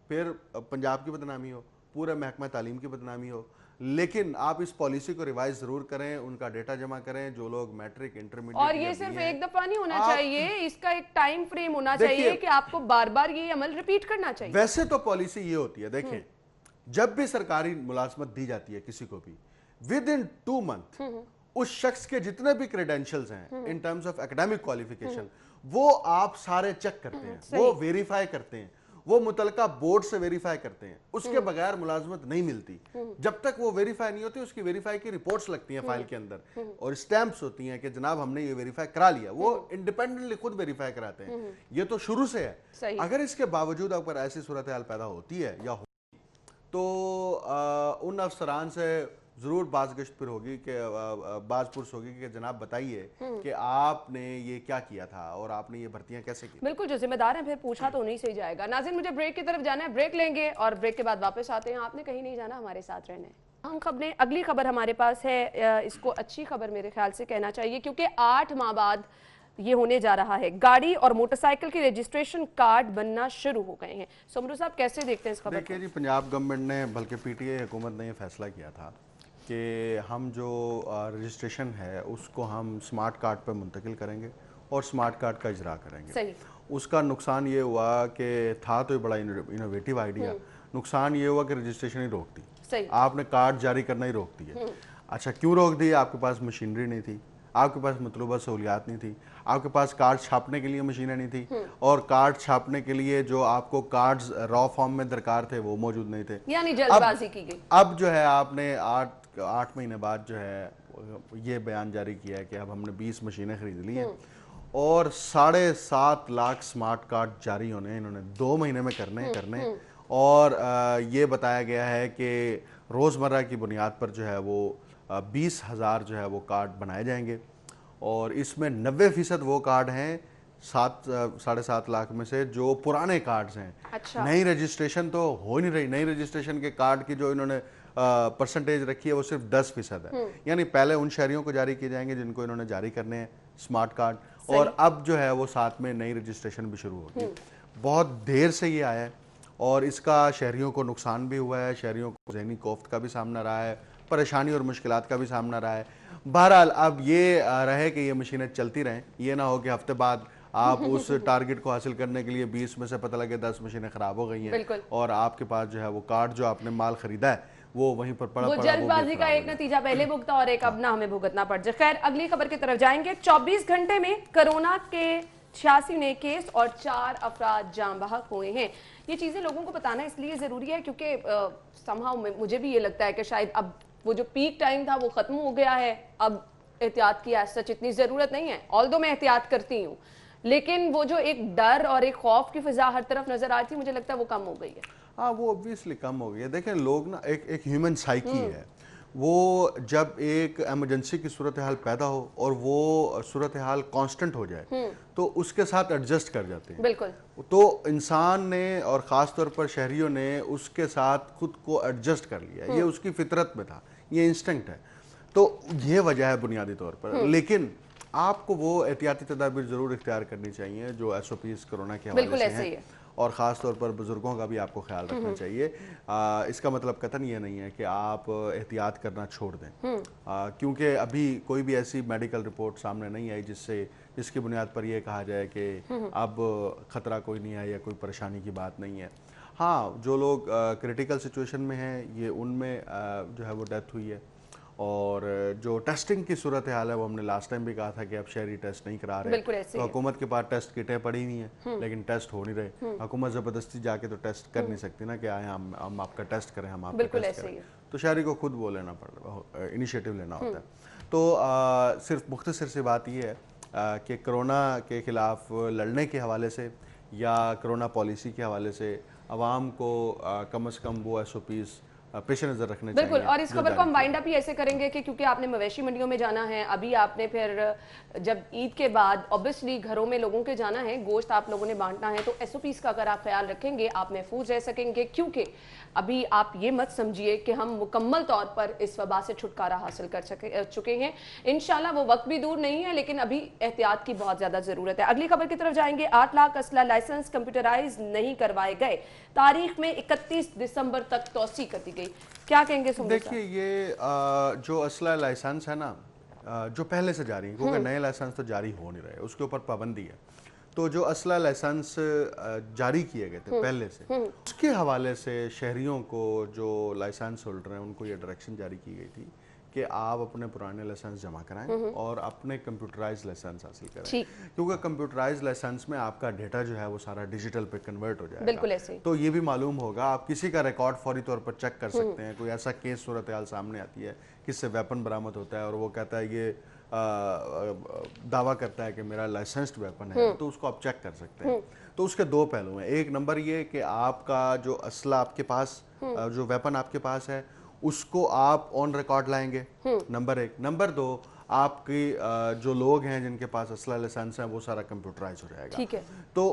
फिर पंजाब की बदनामी हो, पूरे महकमा तालीम की बदनामी हो। लेकिन आप इस पॉलिसी को रिवाइज जरूर करें, उनका डेटा जमा करें, जो लोग मैट्रिक इंटरमीडिएट, और ये सिर्फ एक दफा नहीं होना चाहिए, इसका एक टाइम फ्रेम होना चाहिए कि आपको बार बार ये अमल रिपीट करना चाहिए। वैसे तो पॉलिसी ये होती है, देखें जब भी सरकारी मुलाजमत दी जाती है किसी को भी, विद इन 2 मंथ उस शख्स के जितने भी क्रेडेंशियल्स हैं in terms of academic qualification, वो आप सारे चेक करते हैं, वो वेरीफाई करते हैं, वो मुतलका बोर्ड से वेरीफाई करते हैं। उसके बगैर मुलाजमत नहीं मिलती। जब तक वो वेरीफाई नहीं होती, उसकी वेरीफाई की रिपोर्ट्स लगती हैं फाइल के अंदर और स्टैंप्स होती हैं कि जनाब हमने ये वेरीफाई करा लिया। वो इंडिपेंडेंटली खुद वेरीफाई कराते हैं। ये तो शुरू से है। अगर इसके बावजूद अगर ऐसी सूरत हाल पैदा होती है या तो उन अफसरान से जरूर बाज़गश्त फिर होगी कि बाज़पुरस होगी कि जनाब बताइए कि आपने ये क्या किया था और आपने ये भर्तियां कैसे की। बिल्कुल, जो जिम्मेदार हैं फिर पूछा तो नहीं सही जाएगा। नाज़रीन, मुझे ब्रेक की तरफ जाना है, ब्रेक लेंगे और ब्रेक के बाद वापस आते हैं। आपने कहीं नहीं जाना, हमारे साथ रहना है। हम खबरें, अगली खबर हमारे पास है, इसको अच्छी खबर मेरे ख्याल से कहना चाहिए, क्योंकि 8 माह बाद ये होने जा रहा है। गाड़ी और मोटरसाइकिल के रजिस्ट्रेशन कार्ड बनना शुरू हो गए हैं। सोमरू साहब, कैसे देखते हैं इस खबर को? देखिए जी, पंजाब गवर्नमेंट ने, बल्कि पीटीआई हुकूमत ने यह फैसला किया था कि हम जो रजिस्ट्रेशन है उसको हम स्मार्ट कार्ड पर मुंतकिल करेंगे और स्मार्ट कार्ड का इजरा करेंगे। सही। उसका नुकसान ये हुआ कि था तो बड़ा इनोवेटिव आइडिया, नुकसान ये हुआ कि रजिस्ट्रेशन ही रोक दी। सही। आपने कार्ड जारी करना ही रोक दिया। अच्छा, क्यों रोक दी? आपके पास मशीनरी नहीं थी, आपके पास मतलूबा सहूलियात नहीं थी, आपके पास कार्ड छापने के लिए मशीनें नहीं थी, और कार्ड छापने के लिए जो आपको कार्ड्स रॉ फॉर्म में दरकार थे वो मौजूद नहीं थे, यानी जल्दबाजी की गई। अब जो है आपने 8 महीने बाद जो है ये बयान जारी किया है कि अब हमने 20 मशीनें खरीद ली हैं और 7.5 लाख स्मार्ट कार्ड जारी होने हैं। इन्होंने 2 महीने में करने और ये बताया गया है कि रोज़मर्रा की बुनियाद पर जो है वो 20,000 जो है वो कार्ड बनाए जाएंगे और इसमें 90% वो कार्ड हैं 7.5 लाख में से जो पुराने कार्ड्स हैं। अच्छा। नई रजिस्ट्रेशन तो हो नहीं रही। नई रजिस्ट्रेशन के कार्ड की जो इन्होंने परसेंटेज रखी है वो सिर्फ 10% है। यानी पहले उन शहरियों को जारी किए जाएंगे जिनको इन्होंने जारी करने हैं स्मार्ट कार्ड, और अब जो है वो साथ में नई रजिस्ट्रेशन भी शुरू होगी। बहुत देर से ये आया है और इसका शहरियों को नुकसान भी हुआ है, शहरियों को ज़हनी कोफ्त का भी सामना रहा है, परेशानी और मुश्किलात का भी सामना रहा है। बहरहाल अब ये रहे कि ये मशीनें चलती रहें, ये ना हो कि हफ्ते बाद आप उस टारगेट को हासिल करने के लिए 20 में से पता लगे 10 मशीनें खराब हो गई हैं और आपके पास जो है वो कार्ड जो आपने माल खरीदा है वो वहीं पर पड़ा। वो जल्दबाजी का एक नतीजा पहले भुगता और एक अब ना हमें भुगतना पड़ जाए। खैर, अगली खबर की तरफ जाएंगे। 24 घंटे में कोरोना के 86 नए केस और 4 अफराद जान बहक हुए हैं। ये चीजें लोगों को बताना इसलिए जरूरी है क्योंकि समहाउ मुझे भी ये लगता है कि शायद अब वो जो पीक टाइम था वो खत्म हो गया है। अब एहतियात की आज सच इतनी जरूरत नहीं है, ऑल्दो मैं एहतियात करती हूँ, लेकिन वो जो एक डर और एक खौफ की फिजा हर तरफ नजर आती है, मुझे लगता है वो कम हो गई है। हाँ, वो ऑब्वियसली कम हो गई है। देखें, लोग ना एक ह्यूमन साइकी है, वो जब एक एमरजेंसी की सूरत हाल पैदा हो और वो सूरत हाल कांस्टेंट हो जाए तो उसके साथ एडजस्ट कर जाते हैं। बिल्कुल। तो इंसान ने और ख़ास तौर पर शहरियों ने उसके साथ खुद को एडजस्ट कर लिया, ये उसकी फितरत में था, ये इंस्टिंक्ट है। तो ये वजह है बुनियादी तौर पर। लेकिन आपको वो एहतियाती तदाबीर ज़रूर इख्तियार करनी चाहिए जो SOPs कोरोना के हवाले से हैं, और ख़ास तौर पर बुज़ुर्गों का भी आपको ख्याल रखना चाहिए। इसका मतलब कतई ये नहीं है कि आप एहतियात करना छोड़ दें, क्योंकि अभी कोई भी ऐसी मेडिकल रिपोर्ट सामने नहीं आई जिसकी बुनियाद पर यह कहा जाए कि अब ख़तरा कोई नहीं है या कोई परेशानी की बात नहीं है। हाँ, जो लोग क्रिटिकल सिचुएशन में हैं, ये उनमें जो है वो डेथ हुई है। और जो टेस्टिंग की सूरत हाल है वो हमने लास्ट टाइम भी कहा था कि अब शहरी टेस्ट नहीं करा रहे, तो हुकूमत के पास टेस्ट किटें पड़ी हुई हैं लेकिन टेस्ट हो नहीं रहे। हुकूमत ज़बरदस्ती जाके तो टेस्ट कर नहीं सकती ना कि आए हम आपका टेस्ट करें, हम आपका टेस्ट करें। तो शहरी को खुद वो लेना पड़ इनिशिएटिव लेना होता है। तो सिर्फ मुख्तसर सी बात ये है कि कोरोना के ख़िलाफ़ लड़ने के हवाले से या कोरोना पॉलिसी के हवाले से आवाम को कम से कम वो SOPs पेश नज़र रखने चाहिए। बिल्कुल। और इस खबर को हम वाइंड अप ही ऐसे करेंगे कि क्योंकि आपने मवेशी मंडियों में जाना है, अभी आपने फिर जब ईद के बाद ऑब्वियसली घरों में लोगों के जाना है, गोश्त आप लोगों ने बांटना है, तो SOPs का अगर आप ख्याल रखेंगे आप महफूज रह सकेंगे। क्योंकि अभी आप ये मत समझिए कि हम मुकम्मल तौर पर इस वबा से छुटकारा हासिल कर चुके हैं। इंशाल्लाह वो वक्त भी दूर नहीं है, लेकिन अभी एहतियात की बहुत ज़्यादा ज़रूरत है। अगली खबर की तरफ जाएंगे। 8 लाख असला लाइसेंस कंप्यूटराइज नहीं करवाए गए, तारीख में 31 दिसंबर तक तौसी कर दी गई। क्या कहेंगे? देखिए, ये जो असला लाइसेंस है ना, जो पहले से जारी है, क्योंकि नए लाइसेंस तो जारी हो नहीं रहे, उसके ऊपर पाबंदी है। तो जो असला लाइसेंस जारी किए गए थे पहले से, उसके हवाले से शहरियों को, जो लाइसेंस होल्डर हैं, उनको ये डायरेक्शन जारी की गई थी कि आप अपने पुराने लाइसेंस जमा कराएं और अपने कंप्यूटराइज लाइसेंस हासिल करें, क्योंकि कंप्यूटराइज लाइसेंस में आपका डेटा जो है वो सारा डिजिटल पे कन्वर्ट हो जाएगा। बिल्कुल ऐसे। तो ये भी मालूम होगा, आप किसी का रिकॉर्ड फौरी तौर पर चेक कर सकते हैं। कोई ऐसा केस सूरत हाल सामने आती है, किससे वेपन बरामद होता है और वो कहता है, ये दावा करता है कि मेरा लाइसेंस्ड वेपन है, तो उसको आप चेक कर सकते हैं। तो उसके दो पहलू हैं। एक नंबर ये कि आपका जो असला आपके पास, जो वेपन आपके पास है, उसको आप ऑन रिकॉर्ड लाएंगे, नंबर एक। नंबर दो, आपकी जो लोग हैं जिनके पास असला लाइसेंस है, वो सारा कंप्यूटराइज हो जाएगा। ठीक है। तो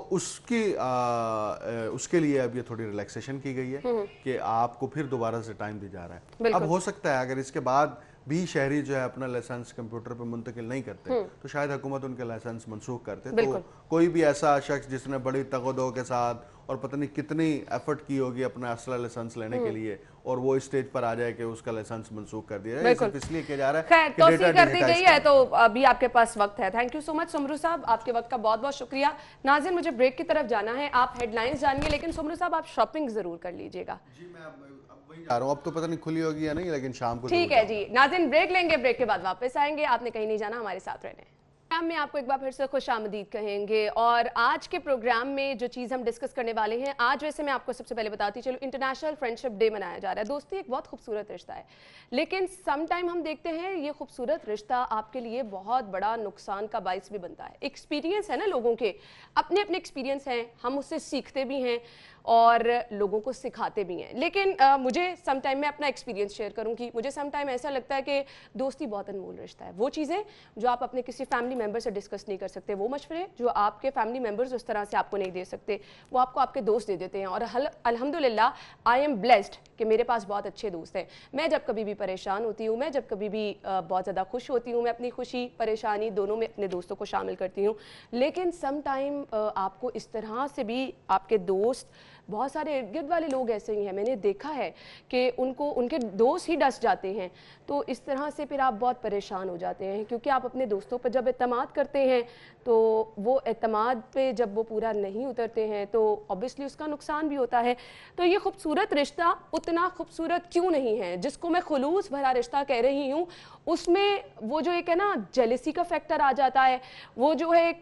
उसके लिए अब ये थोड़ी रिलैक्सेशन की गई है कि आपको फिर दोबारा से टाइम दिया जा रहा है। अब हो सकता है अगर इसके बाद भी शहरी जो है अपना लाइसेंस कंप्यूटर पर मुंतकिल नहीं करते, तो शायद हुकूमत उनके लाइसेंस मनसूख करते। तो कोई भी ऐसा शख्स जिसने बड़ी तगदो के साथ और पता नहीं कितनी एफर्ट की होगी अपना असला लाइसेंस लेने के लिए, और वो इस स्टेज पर आ जाए कि उसका लाइसेंस मनसूख कर दिया जाए, सिर्फ इसलिए किया जा रहा है खैर तौसीक कर दी गई है, तो अभी आपके पास वक्त है। Thank you so much Soomro साहब, आपके वक्त का बहुत बहुत शुक्रिया। नाज़रीन, मुझे ब्रेक की तरफ जाना है, आप हेडलाइंस जानिए, लेकिन सुमरू साहब आप शॉपिंग जरूर कर लीजिएगा। जी, मैं अब वही जा रहा हूँ। अब तो पता नहीं खुली होगी या नहीं, लेकिन शाम को ठीक है जी। नाज़रीन, ब्रेक लेंगे, ब्रेक के बाद वापस आएंगे। आपने कहीं नहीं जाना, हमारे साथ रहने। में आपको एक बार फिर से खुशामदीद कहेंगे। और आज के प्रोग्राम में जो चीज़ हम डिस्कस करने वाले हैं, आज वैसे मैं आपको सबसे पहले बताती चलो, इंटरनेशनल फ्रेंडशिप डे मनाया जा रहा है। दोस्ती एक बहुत खूबसूरत रिश्ता है, लेकिन सम टाइम हम देखते हैं ये खूबसूरत रिश्ता आपके लिए बहुत बड़ा नुकसान का बाइस भी बनता है। एक्सपीरियंस है ना, लोगों के अपने अपने एक्सपीरियंस हैं, हम उससे सीखते भी हैं और लोगों को सिखाते भी हैं। लेकिन मुझे सम टाइम, मैं अपना एक्सपीरियंस शेयर करूंगी, मुझे सम टाइम ऐसा लगता है कि दोस्ती बहुत अनमोल रिश्ता है। वो चीज़ें जो आप अपने किसी फैमिली मेंबर से डिस्कस नहीं कर सकते, वो मशवरे जो आपके फैमिली मेंबर्स उस तरह से आपको नहीं दे सकते, वो आपको आपके दोस्त दे देते हैं। और अल्हम्दुलिल्लाह आई एम ब्लेस्ड कि मेरे पास बहुत अच्छे दोस्त हैं। मैं जब कभी भी परेशान होती हूँ, मैं जब कभी भी बहुत ज़्यादा खुश होती हूँ, मैं अपनी खुशी परेशानी दोनों में अपने दोस्तों को शामिल करती हूँ। लेकिन सम टाइम आपको इस तरह से भी आपके दोस्त, बहुत सारे इर्द गिर्द वाले लोग ऐसे ही हैं, मैंने देखा है कि उनको उनके दोस्त ही डस जाते हैं। तो इस तरह से फिर आप बहुत परेशान हो जाते हैं, क्योंकि आप अपने दोस्तों पर जब एतमाद करते हैं तो वो एतमाद पे जब वो पूरा नहीं उतरते हैं तो ऑब्वियसली उसका नुकसान भी होता है। तो ये खूबसूरत रिश्ता उतना खूबसूरत क्यों नहीं है, जिसको मैं खुलूस भरा रिश्ता कह रही हूँ, उसमें वो जो एक है ना जेलसी का फैक्टर आ जाता है, वो जो है एक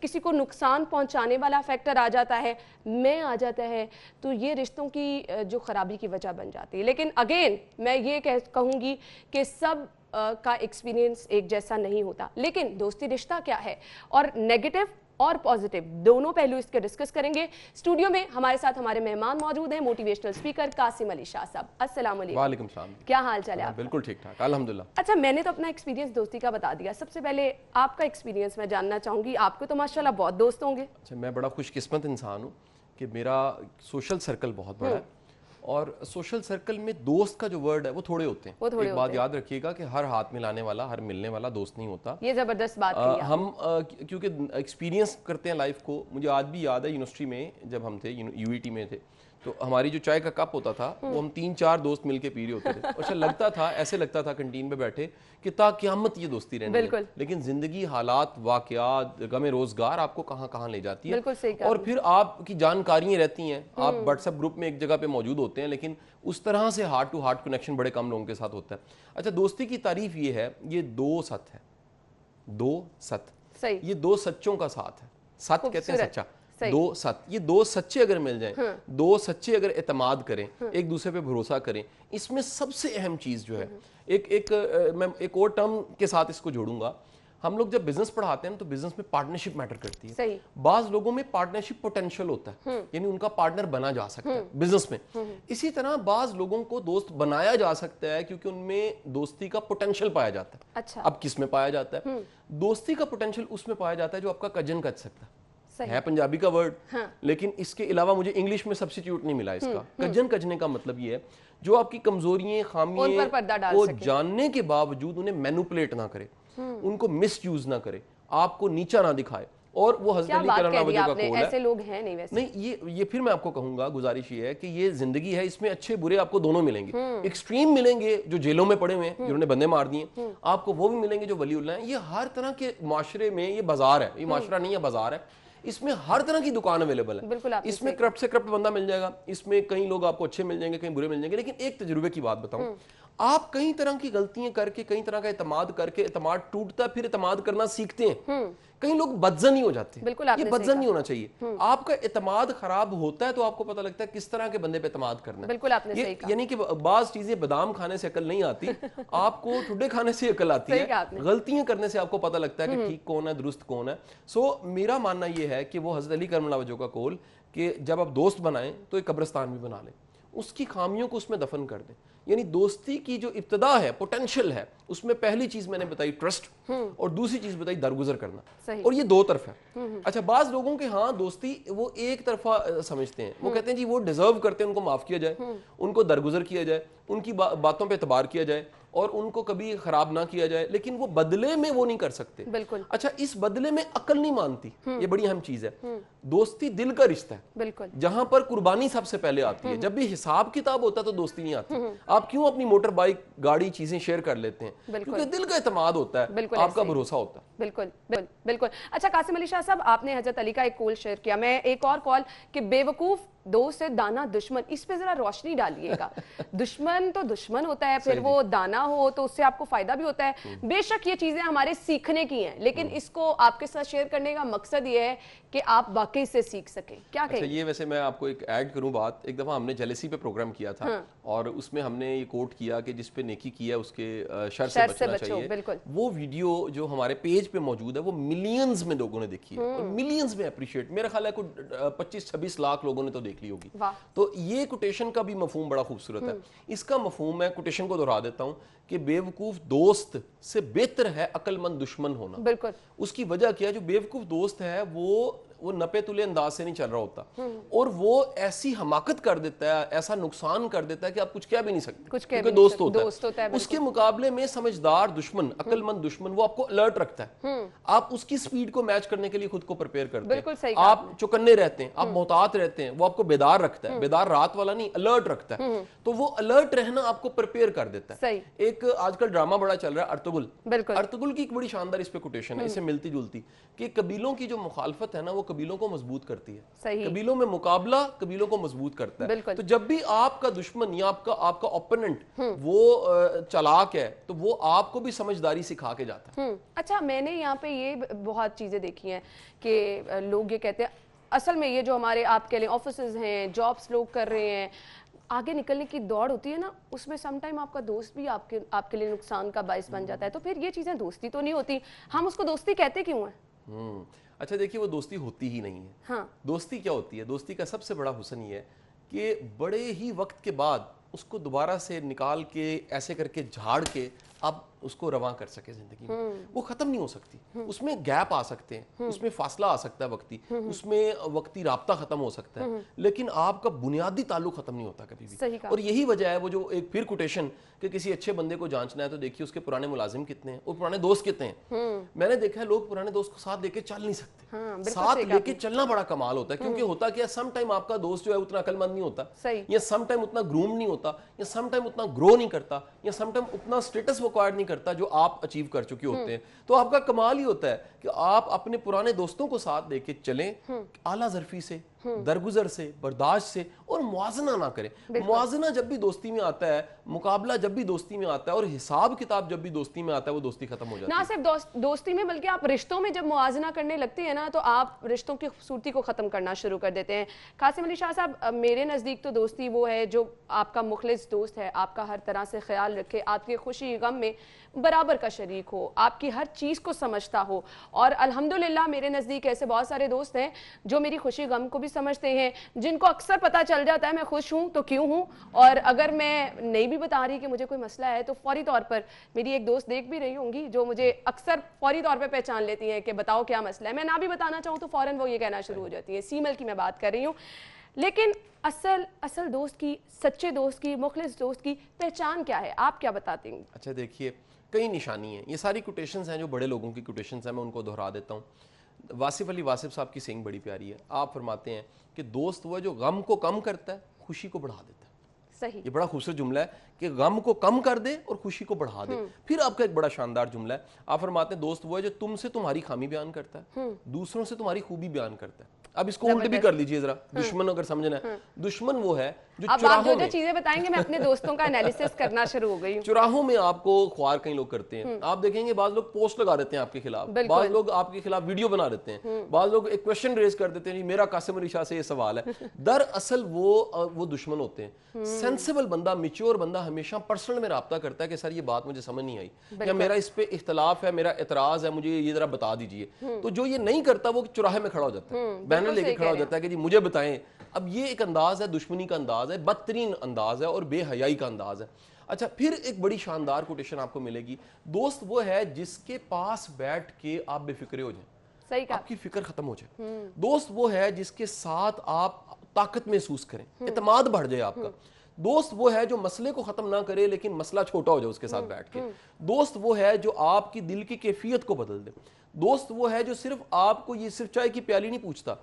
किसी को नुकसान पहुँचाने वाला फैक्टर आ जाता है, मैं आ जाता है, तो ये रिश्तों की जो खराबी की वजह बन जाती है। लेकिन अगेन मैं ये कहूँगी कि सब का एक्सपीरियंस एक जैसा नहीं होता। लेकिन दोस्ती रिश्ता क्या है और नेगेटिव और पॉजिटिव, दोनों पहलू इसके डिस्कस करेंगे। स्टूडियो में हमारे साथ हमारे मेहमान मौजूद हैं, मोटिवेशनल स्पीकर कासिम अली शाह साहब। अस्सलाम वालेकुम। वालेकुम सलाम। क्या हाल चाल है आपका? बिल्कुल ठीक ठाक, अल्हम्दुलिल्लाह। अच्छा, मैंने तो अपना एक्सपीरियंस दोस्ती का बता दिया, सबसे पहले आपका एक्सपीरियंस मैं जानना चाहूंगी। आपको तो माशाल्लाह बहुत दोस्त होंगे। अच्छा, मैं बड़ा खुशकिस्मत इंसान हूँ कि मेरा सोशल सर्कल बहुत बड़ा है, और सोशल सर्कल में दोस्त का जो वर्ड है वो थोड़े होते हैं। एक बात याद रखिएगा कि हर हाथ मिलाने वाला, हर मिलने वाला दोस्त नहीं होता। ये जबरदस्त बात है। हम क्योंकि एक्सपीरियंस करते हैं लाइफ को। मुझे आज भी याद है यूनिवर्सिटी में जब हम थे, यूईटी में थे, तो हमारी जो चाय का कप होता था वो हम 3-4 दोस्त मिलके पी रहे होते थे। और लगता था, ऐसे लगता था कैंटीन में बैठे कि ता क़यामत ये दोस्ती रहनी है। लेकिन जिंदगी, हालात, वाकयात, गमे रोजगार आपको कहाँ कहाँ ले जाती है। और फिर आपकी जानकारियाँ रहती हैं, आप व्हाट्सएप ग्रुप में एक जगह पे मौजूद होते हैं, लेकिन उस तरह से हार्ट टू हार्ट कनेक्शन बड़े कम लोगों के साथ होता है। अच्छा, दोस्ती की तारीफ ये है, ये 2 सत है, 2 सत, ये 2 सच्चों का साथ है। सत कहते हैं सच्चा, 2 सत, ये 2 सच्चे अगर मिल जाएं, 2 सच्चे अगर एतमाद करें, एक दूसरे पे भरोसा करें, इसमें सबसे अहम चीज जो है, मैं एक और टर्म के साथ इसको जोड़ूंगा। हम लोग जब बिजनेस पढ़ाते हैं तो बिजनेस में पार्टनरशिप मैटर करती है। बाज लोगों में पार्टनरशिप पोटेंशियल होता है, यानी उनका पार्टनर बना जा सकता है बिजनेस में। इसी तरह बाज लोगों को दोस्त बनाया जा सकता है क्योंकि उनमें दोस्ती का पोटेंशियल पाया जाता है। अच्छा। अब किस में पाया जाता है? दोस्ती का पोटेंशियल उसमें पाया जाता है जो आपका कजन कर सकता है पंजाबी का वर्ड, लेकिन इसके अलावा मुझे इंग्लिश में सब्स्टिट्यूट नहीं मिला इसका। कजन कजने का मतलब ये है जो आपकी कमजोरियां, खामियां को जानने के बावजूद उन्हें मैनिपुलेट ना करे, उनको मिसयूज ना करे, आपको नीचा ना दिखाए। और वो हज़रत अली करम का कौल है, ऐसे लोग हैं नहीं वैसे। नहीं, ये फिर मैं आपको कहूंगा, गुजारिश ये है कि ये जिंदगी है, इसमें अच्छे बुरे आपको दोनों मिलेंगे। एक्सट्रीम मिलेंगे जो जेलों में पड़े हुए हैं, जिन्होंने बंदे मार दिए, आपको वो भी मिलेंगे जो वलीउल्लाह हैं। ये हर तरह के माशरे में, ये बाजार है, ये माशरा नहीं है, बाजार है। इसमें हर तरह की दुकान अवेलेबल है। इसमें करप्ट से करप्ट बंदा मिल जाएगा, इसमें कई लोग आपको अच्छे मिल जाएंगे, कहीं बुरे मिल जाएंगे। लेकिन एक तजुर्बे की बात बताऊं, आप कई तरह की गलतियां करके, कई तरह का एतमाद करके, एतमाद टूटता, फिर एतमाद करना सीखते हैं। कई लोग बदजन हो जाते हैं, ये बदजन नहीं होना चाहिए। आपका एतमाद खराब होता है तो आपको पता लगता है किस तरह के बंदे पे एतमाद करना है। बिल्कुल आपने सही कहा। यानी कि बाज चीजें बादाम खाने से अकल नहीं आती, आपको ठुड्डे खाने से अकल आती है। गलतियां करने से आपको पता लगता है कि ठीक कौन है, दुरुस्त कौन है। सो मेरा मानना यह है कि वो हज़रत अली करम वजह का कौल कि जब आप दोस्त बनाएं तो एक कब्रिस्तान भी बना लें, उसकी खामियों को उसमें दफन कर दें। यानी दोस्ती की जो इब्तिदा है, पोटेंशियल है, उसमें पहली चीज मैंने बताई ट्रस्ट, और दूसरी चीज बताई दरगुजर करना। और ये 2 तरफ है। अच्छा, बाज लोगों के हाँ दोस्ती वो एक तरफा समझते हैं। वो कहते हैं जी वो डिजर्व करते हैं, उनको माफ किया जाए, उनको दरगुजर किया जाए, उनकी बातों पे एतबार किया जाए, और उनको कभी खराब ना किया जाए, लेकिन वो बदले में वो नहीं कर सकते। बिल्कुल। अच्छा, इस बदले में अकल नहीं मानती, ये बड़ी अहम चीज है। दोस्ती दिल का रिश्ता है, बिल्कुल, जहां पर कुर्बानी सबसे पहले आती है। जब भी हिसाब किताब होता है तो दोस्ती नहीं आती। आप क्यों अपनी मोटर बाइक, गाड़ी, चीजें शेयर कर लेते हैं? क्योंकि दिल का एतमाद होता है, आपका भरोसा होता है। बिल्कुल बिल्कुल बिल्कुल। अच्छा कासिम अली शाह साहब, आपने हजरत अली का एक कॉल शेयर किया, मैं एक और कॉल कि बेवकूफ दोस्त से दाना दुश्मन, इस पे जरा रोशनी डालिएगा। दुश्मन तो दुश्मन होता है, फिर वो दाना हो तो उससे आपको फायदा भी होता है। बेशक ये चीजें हमारे सीखने की हैं, लेकिन इसको आपके साथ शेयर करने का मकसद ये है कि आप वाकई से सीख सकें। क्या कहें? अच्छा, ये वैसे मैं आपको एक ऐड करूं बात। एक दफा हमने जेलेसी पे प्रोग्राम किया था, और उसमें हमने ये कोट किया कि जिस पे नेकी की है उसके शर से बचना चाहिए। वो वीडियो जो हमारे पेज पे मौजूद है वो मिलियंस में लोगों ने देखी है, और मिलियंस में अप्रिशिएट, मेरा ख्याल है कोई 25-26 लाख लोगों ने तो देख ली होगी। तो ये कोटेशन का भी मफहूम बड़ा खूबसूरत है। इसका मफहूम है, कोटेशन को दोहरा देता हूं, कि बेवकूफ दोस्त से बेहतर है अक्लमंद दुश्मन होना। बिल्कुल। उसकी वजह क्या है? जो बेवकूफ दोस्त है वो नपे तुले अंदाज से नहीं चल रहा होता, और वो ऐसी हमाकत कर देता है, ऐसा नुकसान कर देता है कि आप कुछ कह भी नहीं सकते, क्योंकि दोस्त होता है। उसके मुकाबले में समझदार दुश्मन, अक्लमंद दुश्मन, वो आपको अलर्ट रखता है। आप उसकी स्पीड को मैच करने के लिए खुद को प्रिपेयर करते हैं। आप चौकन्ने रहते हैं, आप मोहतात रहते हैं, वो आपको बेदार रखता है। बेदार रात वाला नहीं, अलर्ट रखता है। तो वो अलर्ट रहना आपको प्रिपेयर कर देता है। एक आजकल ड्रामा बड़ा चल रहा है अर्तुगुल। अर्तुगुल की एक बड़ी शानदार इस पे कोटेशन है, इससे मिलती जुलती, कि कबीलों की जो मुखालफत है ना, वो कबीलों को मजबूत करती है। कबीलों में मुकाबला कबीलों को मजबूत करता है। तो जब भी आपका दुश्मन या आपका ओपोनेंट वो चालाक है, तो वो आपको भी समझदारी सिखा के जाता है। अच्छा, मैंने यहाँ पे ये बहुत चीजें देखी हैं कि लोग ये कहते हैं, असल में ये जो हमारे आपके लिए ऑफिसेज हैं, जॉब्स लोग कर रहे हैं, आगे निकलने की दौड़ होती है ना, उसमें समटाइम आपका दोस्त भी आपके लिए नुकसान का बायस बन जाता है। तो फिर ये चीजें दोस्ती तो नहीं होती, हम उसको दोस्ती कहते क्यों हैं? अच्छा देखिए, वो दोस्ती होती ही नहीं है। हाँ। दोस्ती क्या होती है? दोस्ती का सबसे बड़ा हुस्न ये है कि बड़े ही वक्त के बाद उसको दोबारा से निकाल के ऐसे करके झाड़ के आप उसको रवां कर सके जिंदगी में। वो खत्म नहीं हो सकती, उसमें गैप आ सकते हैं, उसमें फासला आ सकता है वक्ती, उसमें वक्ती राब्ता खत्म हो सकता है, लेकिन आपका बुनियादी ताल्लुक खत्म नहीं होता कभी भी। और यही वजह है वो जो एक फिर कोटेशन कि किसी अच्छे बंदे को जांचना है तो देखिए उसके पुराने मुलाजिम कितने हैं और पुराने दोस्त कितने हैं। मैंने देखा है लोग पुराने दोस्त को साथ लेके चल नहीं सकते। साथ लेके चलना बड़ा कमाल होता है, क्योंकि होता क्या, सम टाइम आपका दोस्त जो है उतना अक्लमंद नहीं होता, या सम टाइम उतना ग्रूम नहीं होता, या सम टाइम उतना ग्रो नहीं करता, या सम टाइम उतना स्टेटस वो एक्वायर नहीं करता जो आप अचीव कर चुके होते हैं। तो आपका कमाल ही होता है कि आप अपने पुराने दोस्तों को साथ लेके चलें, आला ज़र्फी से, दरगुजर से, बर्दाश्त से, और मुआजना ना करें। मुआजना जब भी दोस्ती में आता है, मुकाबला जब भी दोस्ती में आता है, और हिसाब किताब जब भी दोस्ती में आता है, वो दोस्ती खत्म हो जाती है। ना सिर्फ दोस्ती में बल्कि आप रिश्तों में जब मुआजना करने लगते हैं ना, तो आप रिश्तों की खूबसूरती को खत्म करना शुरू कर देते हैं। कासिम अली शाह साहब, मेरे नज़दीक तो दोस्ती वो है जो आपका मुखलिस दोस्त है, आपका हर तरह से ख्याल रखे, आपकी खुशी गम में बराबर का शरीक हो, आपकी हर चीज़ को समझता हो। और अल्हम्दुलिल्लाह मेरे नज़दीक ऐसे बहुत सारे दोस्त हैं जो मेरी खुशी गम को भी समझते हैं, जिनको अक्सर पता चल जाता है मैं खुश हूँ तो क्यों हूँ, और अगर मैं नहीं भी बता रही कि मुझे कोई मसला है तो फौरी तौर पर, मेरी एक दोस्त देख भी रही होंगी जो मुझे अक्सर फौरी तौर पर पहचान लेती हैं कि बताओ क्या मसला है। मैं ना भी बताना चाहूँ तो फ़ौरन वो ये कहना शुरू हो जाती है। सीमल की मैं बात कर रही हूँ। लेकिन असल दोस्त की, सच्चे दोस्त की, मुखलिस दोस्त की पहचान क्या है, आप क्या बताते हैं? अच्छा देखिए, कई निशानी हैं। ये सारी कोटेशंस हैं जो बड़े लोगों की कोटेशंस हैं, मैं उनको दोहरा देता हूँ। वासिफ अली वासिफ साहब की सेइंग बड़ी प्यारी है। आप फरमाते हैं कि दोस्त वह जो गम को कम करता है, खुशी को बढ़ा देता है। सही। ये बड़ा खूबसूरत जुमला है कि गम को कम कर दे और खुशी को बढ़ा दे। फिर आपका एक बड़ा शानदार जुमला है, आप फरमाते हैं दोस्त वो है जो तुमसे तुम्हारी खामी बयान करता है, दूसरों से तुम्हारी खूबी बयान करता है। अब इसको उल्टे भी कर लीजिए जरा, दुश्मन अगर समझना है, दुश्मन वो है जो चुराहों में, चीजें बताएंगे मैं अपने दोस्तों का एनालिसिस करना शुरू हो गई हूं। चुराहों में आपको ख्वार कई लोग करते हैं। आप देखेंगे बाज लोग पोस्ट लगा देते हैं आपके खिलाफ, बाज लोग आपके खिलाफ वीडियो बना देते हैं, बाज लोग एक क्वेश्चन रेज कर देते हैं, मेरा कासिम अली शाह से ये सवाल है। दरअसल वो दुश्मन होते हैं। सेंसिबल बंदा, मैच्योर बंदा हमेशा पर्सनल में राब्ता करता है कि सर ये बात मुझे समझ नहीं आई, या मेरा इस पे इख्तलाफ है, मेरा एतराज है, मुझे ये जरा बता दीजिए। तो जो ये नहीं करता वो चुराहे में खड़ा हो जाता है, बैनर लेके खड़ा हो जाता है कि जी मुझे बताएं। अब ये एक अंदाज है, दुश्मनी का अंदाज है, बदतरीन अंदाज है और बेहयाई का अंदाज है। अच्छा, फिर एक बड़ी शानदार कोटेशन आपको मिलेगी, दोस्त वो है जिसके पास बैठ के आप बेफिक्रे हो जाए, सही कहा, आपकी फिक्र खत्म हो जाए। दोस्त वो है जिसके साथ आप ताकत महसूस करें, एतमाद बढ़ जाए आपका। दोस्त वो है जो मसले को खत्म ना करे लेकिन मसला छोटा हो जाए उसके साथ बैठ के। दोस्त वो है जो आपकी दिल की कैफियत को बदल दे। दोस्त वो है जो सिर्फ आपको ये सिर्फ चाय की प्याली नहीं पूछता,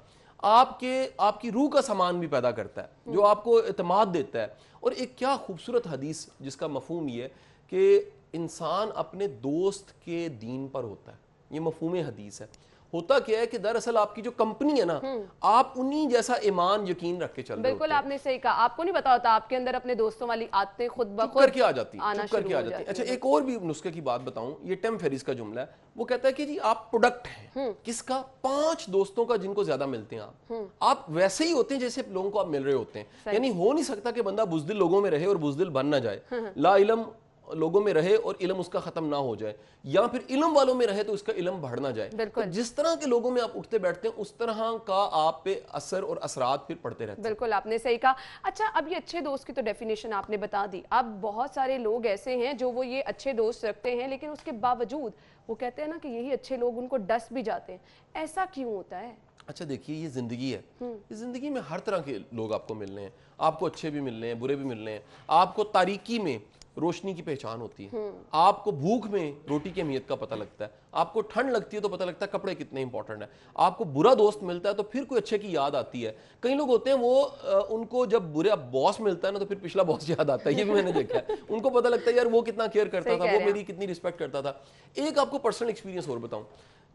आपकी रूह का सामान भी पैदा करता है, जो आपको एतमाद देता है। और एक क्या खूबसूरत हदीस जिसका मफहूम ये है कि इंसान अपने दोस्त के दीन पर होता है, ये मफहूम हदीस है। होता क्या है कि दरअसल आपकी जो कंपनी है ना, आप उन्हीं जैसा ईमान यकीन रख के चल रहे होते हैं। बिल्कुल आपने सही कहा, आपको नहीं पता होता आपके अंदर अपने दोस्तों वाली आदतें खुद ब खुद करके आ जाती है। अच्छा, एक और भी नुस्खे की बात बताऊं, ये टिम फेरिस का जुमला है। वो कहता है कि जी आप प्रोडक्ट हैं किसका, 5 दोस्तों का जिनको ज्यादा मिलते हैं आप वैसे ही होते हैं जैसे लोगों को आप मिल रहे होते हैं। यानी हो नहीं सकता कि बंदा बुज़दिल लोगों में रहे और बुज़दिल बन ना जाए, ला इल्म लोगों में रहे और इल्म उसका खत्म ना हो जाए, या फिर इल्म वालों में रहे तो उसका इल्म बढ़ ना जाए। तो जिस तरह के लोगों में आप उठते बैठते हैं उस तरह का आप पे असर और असरात फिर पड़ते रहते हैं। बिल्कुल आपने सही कहा। अच्छा, अब ये अच्छे दोस्त की तो डेफिनेशन आपने बता दी। अब बहुत सारे लोग ऐसे हैं जो वो ये अच्छे दोस्त रखते हैं लेकिन उसके बावजूद वो कहते हैं ना कि यही अच्छे लोग उनको डस भी जाते हैं। ऐसा क्यों होता है? अच्छा देखिए, ये जिंदगी है, इस जिंदगी में हर तरह के लोग आपको मिलने हैं, आपको अच्छे भी मिलने हैं, बुरे भी मिलने हैं। आपको तारीकी में रोशनी की पहचान होती है, आपको भूख में रोटी की अहमियत का पता लगता है, आपको ठंड लगती है तो पता लगता है कपड़े कितने इंपॉर्टेंट है, आपको बुरा दोस्त मिलता है तो फिर कोई अच्छे की याद आती है। कई लोग होते हैं वो उनको जब बुरा बॉस मिलता है ना तो फिर पिछला बॉस याद आता है, ये भी मैंने देखा है। उनको पता लगता है यार वो कितना केयर करता था, वो मेरी कितनी रिस्पेक्ट करता था। एक आपको पर्सनल एक्सपीरियंस और बताऊं,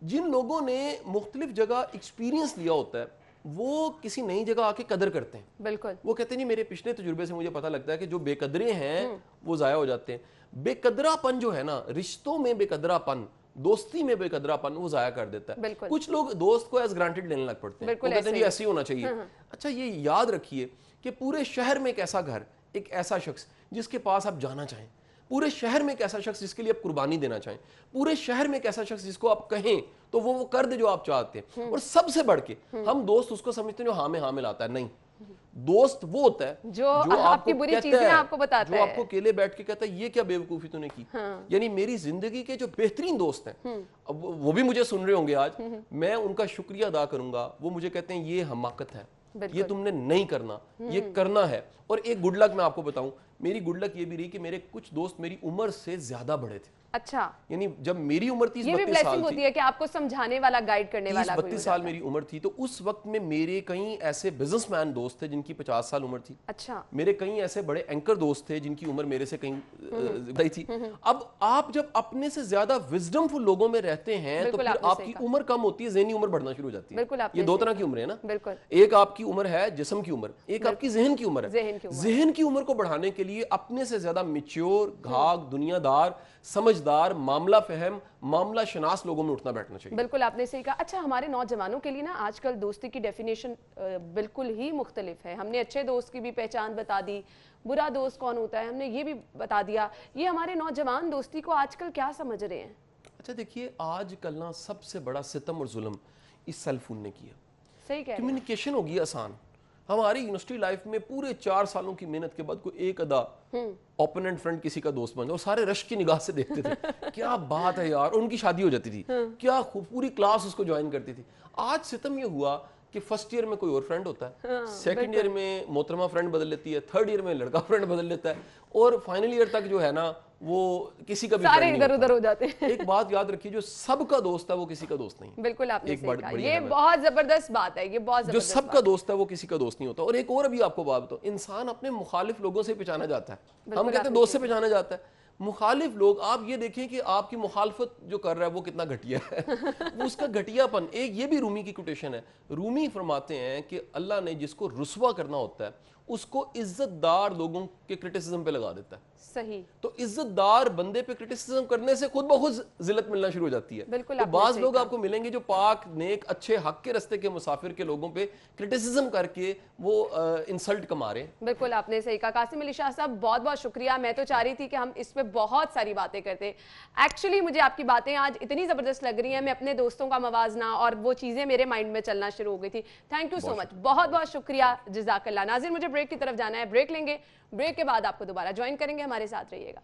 जिन लोगों ने मुख्तलिफ जगह एक्सपीरियंस लिया होता है वो किसी नई जगह आके कदर करते हैं। बिल्कुल, वो कहते हैं नहीं, मेरे पिछले तजुर्बे से मुझे पता लगता है कि जो बेकदरे हैं वो जाया हो जाते हैं। बेकदरापन जो है ना, रिश्तों में बेकदरापन, दोस्ती में बेकदरापन वो जाया कर देता है। कुछ लोग दोस्त को एज ग्रांटेड लेने लग पड़ते हैं, वो कहते हैं जी ऐसे ही होना चाहिए। अच्छा, ये याद रखिए कि पूरे शहर में एक ऐसा घर, एक ऐसा शख्स जिसके पास आप जाना चाहें, पूरे शहर में एक ऐसा शख्स जिसके लिए आप कुर्बानी देना चाहें, पूरे शहर में एक ऐसा शख्स जिसको आप कहें तो वो कर दे जो आप चाहते हैं। और सबसे बढ़ के हम दोस्त उसको समझते हैं जो हाँ में हाँ मिलाता है। नहीं, दोस्त वो होता है जो आपकी बुरी चीजें आपको बताता है, जो आपको अकेले बैठ के कहता है ये क्या बेवकूफी तूने की। यानी मेरी जिंदगी के जो बेहतरीन दोस्त हैं, अब वो भी मुझे सुन रहे होंगे आज, मैं उनका शुक्रिया अदा करूंगा। वो मुझे कहते हैं ये हमाकत है, ये तुमने नहीं करना, ये करना है। और एक गुड लक मैं आपको बताऊं, मेरी गुड लक ये भी रही कि मेरे कुछ दोस्त मेरी उम्र से ज्यादा बड़े थे। अच्छा, यानी जब मेरी उम्र 30-32 साल होती है कि आपको समझाने वाला, गाइड करने वाला 32 साल मेरी उम्र थी, तो उस वक्त में मेरे कई ऐसे बिजनेसमैन दोस्त थे जिनकी 50 साल उम्र थी। अच्छा, मेरे कई ऐसे बड़े एंकर दोस्त थे जिनकी उम्र मेरे से कहीं ज्यादा थी। अब आप जब अपने से ज्यादा विजडमफुल लोगों में रहते हैं तो फिर आपकी उम्र कम होती है, ज़हनी उम्र बढ़ना शुरू हो जाती है। ये दो तरह की उम्र है ना, बिल्कुल। एक आपकी उम्र है जिस्म की उम्र, एक आपकी ज़हन की उम्र है। ज़हन की उम्र को बढ़ाने के लिए अपने से ज्यादा मैच्योर, घाघ, दुनियादार, समझदार, मामला फहम, मामला शनास लोगों में उठना बैठना चाहिए। बिल्कुल आपने सही कहा। अच्छा, हमारे नौजवानों के लिए ना आजकल दोस्ती की डेफिनेशन बिल्कुल ही मुख्तलिफ है। हमने अच्छे दोस्त की भी पहचान बता दी, बुरा दोस्त कौन होता है हमने ये भी बता दिया। ये हमारे नौजवान दोस्ती को आजकल क्या समझ रहे हैं? अच्छा देखिए, आजकल ना सबसे बड़ा सितम और जुल्म इस सेल फोन ने किया। सही कह रहे हैं। कम्युनिकेशन हो गई आसान। हमारी यूनिवर्सिटी लाइफ में पूरे 4 सालों की मेहनत के बाद कोई एक अदा ओपोनेंट फ्रेंड किसी का दोस्त बन जाए और सारे रश की निगाह से देखते थे क्या बात है यार, उनकी शादी हो जाती थी, क्या खूब, पूरी क्लास उसको ज्वाइन करती थी। आज सितम ये हुआ कि फर्स्ट ईयर में कोई और फ्रेंड होता है, सेकंड ईयर में मोहतरमा फ्रेंड बदल लेती है, थर्ड ईयर में लड़का फ्रेंड बदल लेता है, और फाइनल ईयर तक जो है ना वो किसी का भी सारे इधर उधर हो जाते हैं। एक बात याद रखिए, जो सबका दोस्त है वो किसी का दोस्त नहीं। बिल्कुल आपने सही कहा, ये बहुत जबरदस्त बात है, ये बहुत जो सबका दोस्त है वो किसी का दोस्त नहीं होता। और एक और अभी आपको बात बताओ, इंसान अपने मुखालिफ लोगों से पहचाना जाता है। हम कहते हैं दोस्त से पहचाना जाता है, मुखालिफ लोग, आप ये देखें कि आपकी मुखालफत जो कर रहा है वो कितना घटिया है वो उसका घटियापन। एक ये भी रूमी की कोटेशन है, रूमी फरमाते हैं कि अल्लाह ने जिसको रुस्वा करना होता है उसको इज्जतदार लोगों के क्रिटिसिज्म पे लगा देता है। सही। तो इज्जतदार बंदे पे क्रिटिसिज्म करने से खुद ब खुद जिल्लत मिलना शुरू हो जाती है। बिल्कुल। तो बाज लोग आपको मिलेंगे जो पाक, नेक, अच्छे, हक के रास्ते के मुसाफिर के लोगों पे क्रिटिसिज्म करके वो इंसल्ट कमा रहे हैं। बिल्कुल आपने सही कहा। कासिम अली शाह साहब बहुत बहुत शुक्रिया। मैं तो चाह रही थी कि हम इस पे बहुत सारी बातें करते, एक्चुअली मुझे आपकी बातें आज इतनी जबरदस्त लग रही हैं, मैं अपने दोस्तों का मवाजना और वो चीजें मेरे माइंड में चलना शुरू हो गई थी। थैंक यू सो मच, बहुत बहुत शुक्रिया, जज़ाकल्लाह। नाज़रीन, मुझे ब्रेक की तरफ जाना है, ब्रेक लेंगे, ब्रेक के बाद आपको दोबारा ज्वाइन करेंगे, हमारे साथ रहिएगा।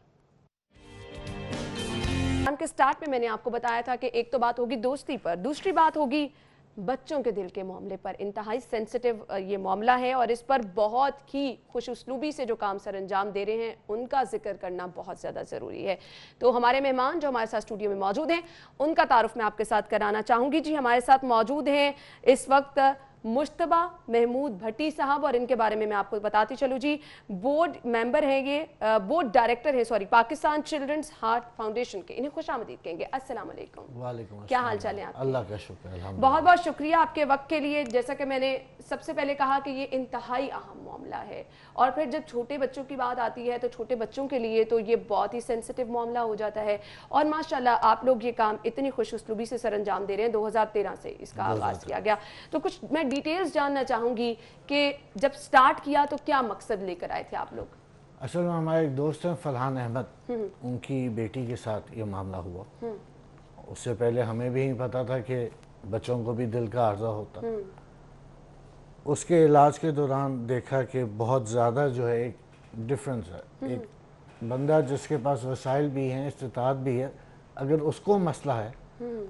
के स्टार्ट में मैंने आपको बताया था कि एक तो बात होगी दोस्ती पर, दूसरी बात होगी बच्चों के दिल के मामले पर। इंतहाई सेंसिटिव ये मामला है और इस पर बहुत ही खुश उसलूबी से जो काम सर अंजाम दे रहे हैं उनका जिक्र करना बहुत ज़्यादा ज़रूरी है। तो हमारे मेहमान जो हमारे साथ स्टूडियो में मौजूद हैं उनका तारुफ मैं आपके साथ कराना चाहूँगी। जी, हमारे साथ मौजूद हैं इस वक्त मुश्तबा महमूद भट्टी साहब, और इनके बारे में मैं आपको बताती चलूँ जी, बोर्ड मेंबर हैं, ये बोर्ड डायरेक्टर है sorry Pakistan children's heart foundation के। इन्हें खुशामदीद कहेंगे। अस्सलाम वालेकुम। वालेकुम, क्या हाल चाल है आपके? अल्लाह का शुक्र है। बहुत बहुत शुक्रिया आपके वक्त के लिए। जैसा कि मैंने सबसे पहले कहा कि ये इंतहाई अहम मामला है, और फिर जब छोटे बच्चों की बात आती है तो छोटे बच्चों के लिए तो ये बहुत ही सेंसिटिव मामला हो जाता है। और माशाल्लाह आप लोग ये काम इतनी खुश उसलूबी से सर अंजाम दे रहे हैं। 2013 से इसका आगाज़ किया गया, तो कुछ मैं डिटेल्स जानना चाहूँगी कि जब स्टार्ट किया तो क्या मकसद लेकर आए थे आप लोग? असल में हमारे एक दोस्त हैं फरहान अहमद, उनकी बेटी के साथ ये मामला हुआ। उससे पहले हमें भी नहीं पता था कि बच्चों को भी दिल का आर्जा होता। उसके इलाज के दौरान देखा कि बहुत ज़्यादा जो है एक डिफरेंस है। एक बंदा जिसके पास वसाइल भी हैं, इस्तिताअत भी है, अगर उसको मसला है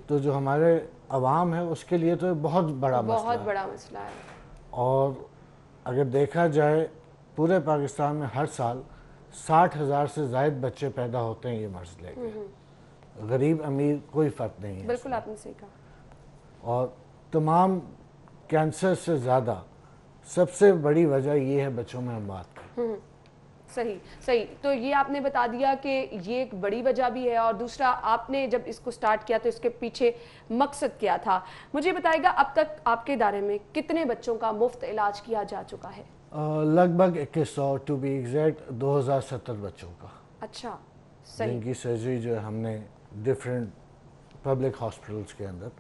तो जो हमारे अवाम है उसके लिए तो बहुत बड़ा मसला है। और अगर देखा जाए पूरे पाकिस्तान में हर साल 60,000 से ज़ायद बच्चे पैदा होते हैं ये मर्ज़ लेके। गरीब अमीर कोई फ़र्क नहीं है। बिल्कुल आपने सही कहा। और तमाम कैंसर से ज़्यादा सबसे बड़ी वजह ये है बच्चों में अमवात। सही सही। तो ये आपने बता दिया कि ये एक बड़ी वजह भी है, और दूसरा आपने जब इसको स्टार्ट किया तो इसके पीछे मकसद क्या था, मुझे बताइएगा। अब तक आपके इदारे में कितने बच्चों का मुफ्त इलाज किया जा चुका है? लगभग 2100, टू बी एग्जैक्ट 2070 बच्चों का। अच्छा, सही। जिनकी सर्जरी जो है हमने डिफरेंट पब्लिक हॉस्पिटल्स के अंदर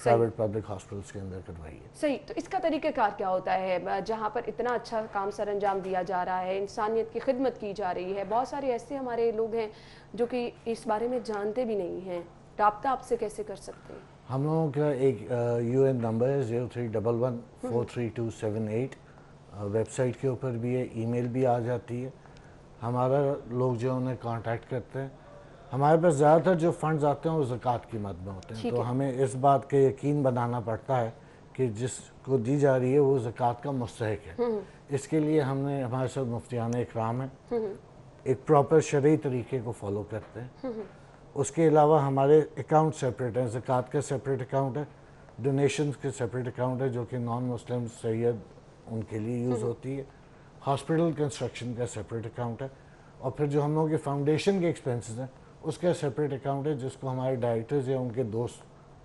प्राइवेट पब्लिक हॉस्पिटल्स के अंदर करवाई है। सही, तो इसका तरीक़ाकार क्या होता है जहाँ पर इतना अच्छा काम सर अंजाम दिया जा रहा है, इंसानियत की खिदमत की जा रही है? बहुत सारे ऐसे हमारे लोग हैं जो कि इस बारे में जानते भी नहीं हैं, राब्ता आपसे कैसे कर सकते हैं? हम लोगों का एक UN नंबर है 0311432278, वेबसाइट के ऊपर भी है, ईमेल भी आ जाती है। हमारा लोग जो उन्हें कांटेक्ट करते हैं। हमारे पास ज़्यादातर जो फंड्स आते हैं वो ज़कात की मद में होते हैं, तो हमें इस बात का यकीन बनाना पड़ता है कि जिसको दी जा रही है वो ज़कात का मुस्तहिक है। इसके लिए हमने हमारे साथ मुफ्तियान इकराम है, एक प्रॉपर शरई तरीके को फॉलो करते हैं। उसके अलावा हमारे अकाउंट सेपरेट हैं, ज़कात का सेपरेट अकाउंट है, डोनेशंस के सेपरेट अकाउंट है जो कि नॉन मुस्लिम सैयद उनके लिए यूज़ होती है, हॉस्पिटल कंस्ट्रक्शन का सेपरेट अकाउंट है, और फिर जो हम लोगों के फाउंडेशन के एक्सपेंसेस हैं उसका सेपरेट अकाउंट है जिसको हमारे डायरेक्टर्स या उनके दोस्त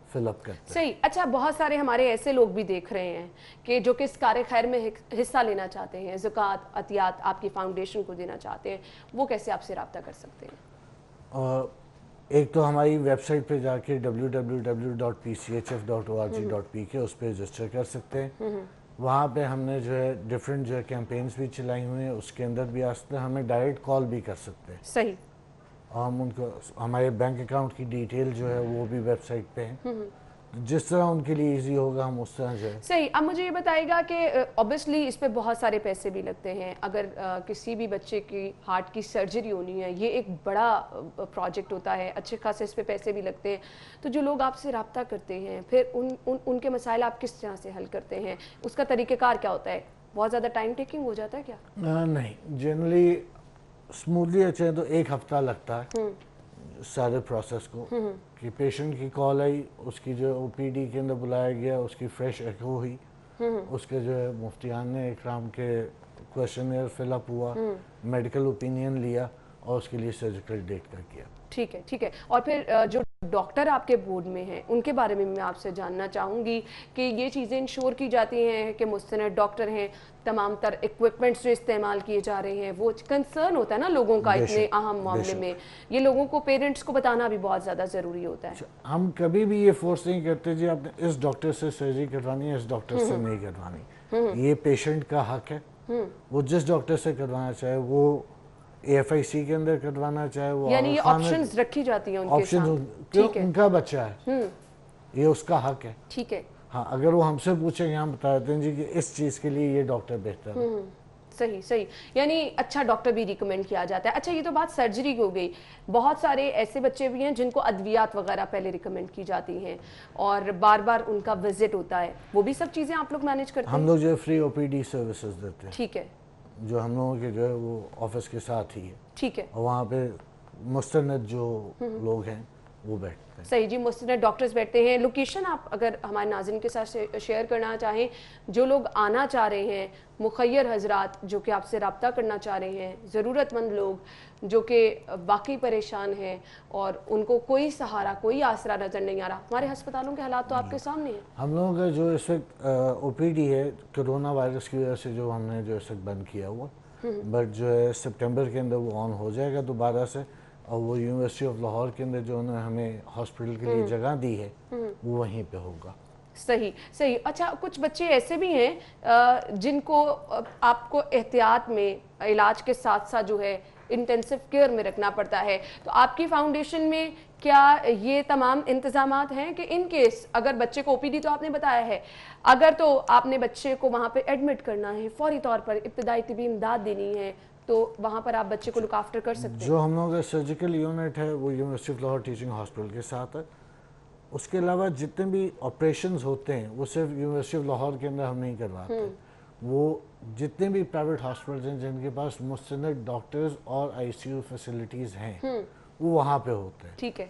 फिलअप करते हैं। सही। अच्छा, बहुत सारे हमारे ऐसे लोग भी देख रहे हैं कि जो कि इस कार्य खैर में हिस्सा लेना चाहते हैं, ज़कात अतियात आपकी फाउंडेशन को देना चाहते हैं, वो कैसे आपसे रब्ता कर सकते हैं? एक तो हमारी वेबसाइट पे जाके www.pchf.org.pk उस पर रजिस्टर कर सकते हैं। वहाँ पे हमने जो है डिफरेंट जो है कैंपेन्स भी चलाई हुई हैं, उसके अंदर भी आ सकते हैं, हमें डायरेक्ट कॉल भी कर सकते हैं। सही। हम उनको हमारे बैंक अकाउंट की डिटेल जो है वो भी वेबसाइट पे है, जिस तरह उनके लिए इजी होगा हम उस तरह जो है। सही। अब मुझे ये बताइएगा कि ऑब्वियसली इस पे बहुत सारे पैसे भी लगते हैं। अगर किसी भी बच्चे की हार्ट की सर्जरी होनी है, ये एक बड़ा प्रोजेक्ट होता है, अच्छे खासे इस पे पैसे भी लगते हैं। तो जो लोग आपसे रब्ता करते हैं फिर उनके मसाइल आप किस तरह से हल करते हैं? उसका तरीक़ेकार क्या होता है? बहुत ज़्यादा टाइम टेकिंग हो जाता है क्या? नहीं, जनरली स्मूथली अच्छे तो 1 हफ्ता लगता है सारे प्रोसेस को, कि पेशेंट की कॉल आई, उसकी जो OPD के अंदर बुलाया गया, उसकी फ्रेश एको हुई, उसके जो है मुफ्तियान ने इकराम के क्वेश्चनर फिलअप हुआ, मेडिकल ओपिनियन लिया और उसके लिए सर्जिकल डेट तय किया। ठीक है, ठीक है। और फिर जो डॉक्टर आपके बोर्ड में हैं उनके बारे में मैं आपसे जानना चाहूँगी कि ये चीज़ें इंश्योर की जाती हैं कि मुस्तनद डॉक्टर हैं, तमाम तर इक्विपमेंट्स जो इस्तेमाल किए जा रहे हैं, वो कंसर्न होता है ना लोगों का इतने अहम मामले में, ये लोगों को पेरेंट्स को बताना भी बहुत ज़्यादा ज़रूरी होता है। हम कभी भी ये फोर्स नहीं करते जी आपने इस डॉक्टर से सर्जरी करवानी है, इस डॉक्टर से नहीं करवानी। ये पेशेंट का हक है, वो जिस डॉक्टर से करवाना चाहे, वो AFIC के अंदर करवाना चाहे, वो यानी ये ऑप्शंस रखी जाती हैं उनके साथ। ठीक है, उनका बच्चा है, ये उसका हक है। ठीक है। हाँ, अगर वो हमसे पूछेंगे हम बता देते हैं जी कि इस चीज़ के लिए ये डॉक्टर बेहतर है। सही, सही। यानी अच्छा डॉक्टर भी रिकमेंड किया जाता है। अच्छा, ये तो बात सर्जरी की हो गई। बहुत सारे ऐसे बच्चे भी हैं जिनको अद्वियात वगैरह पहले रिकमेंड की जाती हैं और बार बार उनका विजिट होता है, वो भी सब चीज़ें आप लोग मैनेज करते हैं? हम लोग जो है फ्री OPD सर्विसेज देते हैं। ठीक है। जो हम लोगों के जो है वो ऑफिस के साथ ही है। ठीक है। और वहाँ पे मुस्तनद जो लोग हैं वो बैठते हैं। सही जी, मुस्तनद डॉक्टर्स बैठते हैं। लोकेशन आप अगर हमारे नाज़रीन के साथ शेयर करना चाहें, जो लोग आना चाह रहे हैं, मुखय्यर हजरात जो कि आपसे रब्ता करना चाह रहे हैं, ज़रूरतमंद लोग जो कि वाकई परेशान हैं और उनको कोई सहारा कोई आसरा नज़र नहीं आ रहा, हमारे अस्पतालों के हालात तो आपके सामने हैं। हम लोगों का जो इस वक्त OPD है कोरोना वायरस की वजह से जो हमने जो इस वक्त बंद किया हुआ, बट जो है सितंबर के अंदर वो ऑन हो जाएगा दोबारा से, और वो यूनिवर्सिटी ऑफ लाहौर के अंदर जो उन्होंने हमें हॉस्पिटल के लिए जगह दी है वो वहीं पे होगा। सही, सही। अच्छा, कुछ बच्चे ऐसे भी हैं जिनको आपको एहतियात में इलाज के साथ साथ जो है इंटेंसिव केयर में रखना पड़ता है, तो आपकी फाउंडेशन में क्या ये तमाम इंतजामात हैं कि इन केस अगर बच्चे को OPD तो आपने बताया है, अगर तो आपने बच्चे को वहाँ पे एडमिट करना है, फौरी तौर पर इब्तदाई तिबी इमदाद देनी है, तो वहाँ पर आप बच्चे को लुक आफ्टर कर सकते हैं? जो हम लोगों का सर्जिकल यूनिट है वो university of Lahore teaching hospital के साथ है। उसके अलावा जितने भी ऑपरेशंस होते हैं वो सिर्फ यूनिवर्सिटी ऑफ लाहौर के अंदर हम नहीं करवाते, वो जितने भी प्राइवेट हॉस्पिटल्स हैं जिनके पास मुस्तनद डॉक्टर्स और ICU फैसिलिटीज़ हैं वो वहाँ पे होते हैं। ठीक है।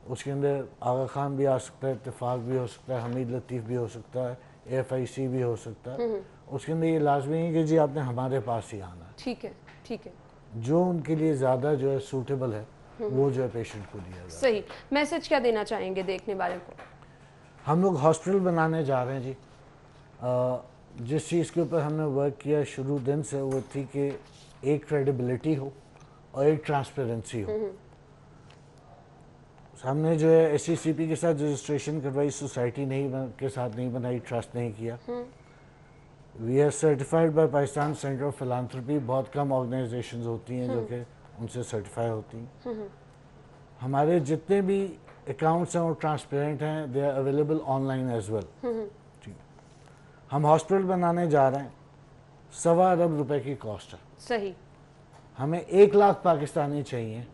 उसके अंदर आगा खान भी आ सकता है, इत्तेफाक भी हो सकता है, हमीद लतीफ़ भी हो सकता है, AFIC भी हो सकता है। उसके अंदर ये लाजमी है कि जी आपने हमारे पास ही आना है। ठीक है, ठीक है। जो उनके लिए ज़्यादा जो है सूटेबल है वो जो है पेशेंट को दिया जाए। सही। मैसेज क्या देना चाहेंगे देखने वालों को? हम लोग हॉस्पिटल बनाने जा रहे हैं जी। जिस चीज़ के ऊपर हमने वर्क किया शुरू दिन से वो थी कि एक क्रेडिबिलिटी हो और एक ट्रांसपेरेंसी हो। हमने जो है SCCP के साथ रजिस्ट्रेशन करवाई, सोसाइटी के साथ नहीं बनाई, ट्रस्ट नहीं किया। We are certified by Pakistan centre of philanthropy. बहुत कम ऑर्गेनाइजेशंस होती हैं जो कि उनसे सर्टिफाई होती हैं। हमारे जितने भी अकाउंट्स हैं वो ट्रांसपेरेंट हैं, they are available online as well. ठीक, हम हॉस्पिटल बनाने जा रहे हैं, 1.25 अरब रुपए की कॉस्ट है। सही। हमें 1 लाख पाकिस्तानी चाहिए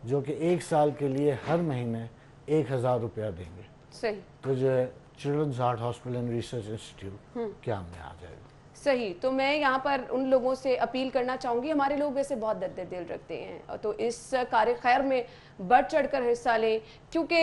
जो कि 1 साल के लिए हर महीने 1000 रुपया देंगे। सही। तो जो है children's heart hospital and research institute क्या में आ जाएगा। सही। तो मैं यहाँ पर उन लोगों से अपील करना चाहूँगी, हमारे लोग वैसे बहुत दर्द दिल रखते हैं, तो इस कार्य खैर में बढ़ चढ़कर हिस्सा लें, क्योंकि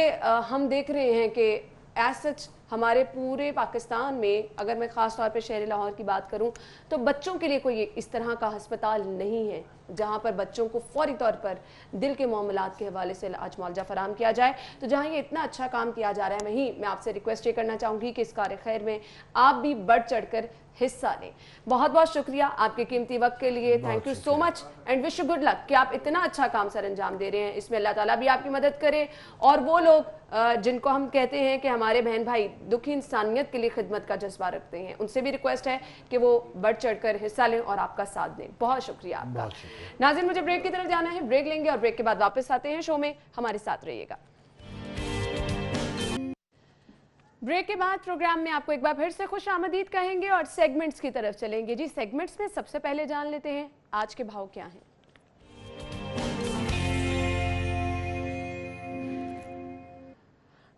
हम देख रहे हैं कि एज सच हमारे पूरे पाकिस्तान में, अगर मैं ख़ास तौर पे शहर लाहौर की बात करूं, तो बच्चों के लिए कोई इस तरह का अस्पताल नहीं है जहां पर बच्चों को फौरी तौर पर दिल के मामलात के हवाले से इलाज मुआवजा फराहम किया जाए। तो जहां ये इतना अच्छा काम किया जा रहा है, वहीं मैं आपसे रिक्वेस्ट ये करना चाहूँगी कि इस कार्य खैर में आप भी बढ़ चढ़ कर हिस्सा लें। बहुत बहुत शुक्रिया आपके कीमती वक्त के लिए। Thank you so much and wish you good luck कि आप इतना अच्छा काम सर अंजाम दे रहे हैं। इसमें अल्लाह ताला भी आपकी मदद करे, और वो लोग जिनको हम कहते हैं कि हमारे बहन भाई दुखी इंसानियत के लिए खिदमत का जज्बा रखते हैं, उनसे भी रिक्वेस्ट है कि वो बढ़ चढ़ कर हिस्सा लें और आपका साथ दें। बहुत शुक्रिया आपका। नाज़रीन, मुझे ब्रेक की तरफ जाना है, ब्रेक लेंगे और ब्रेक के बाद वापस आते हैं शो में, हमारे साथ रहिएगा। ब्रेक के बाद प्रोग्राम में आपको एक बार फिर से खुश आमदीद कहेंगे और सेगमेंट्स की तरफ चलेंगे। जी, सेगमेंट्स में सबसे पहले जान लेते हैं आज के भाव क्या हैं।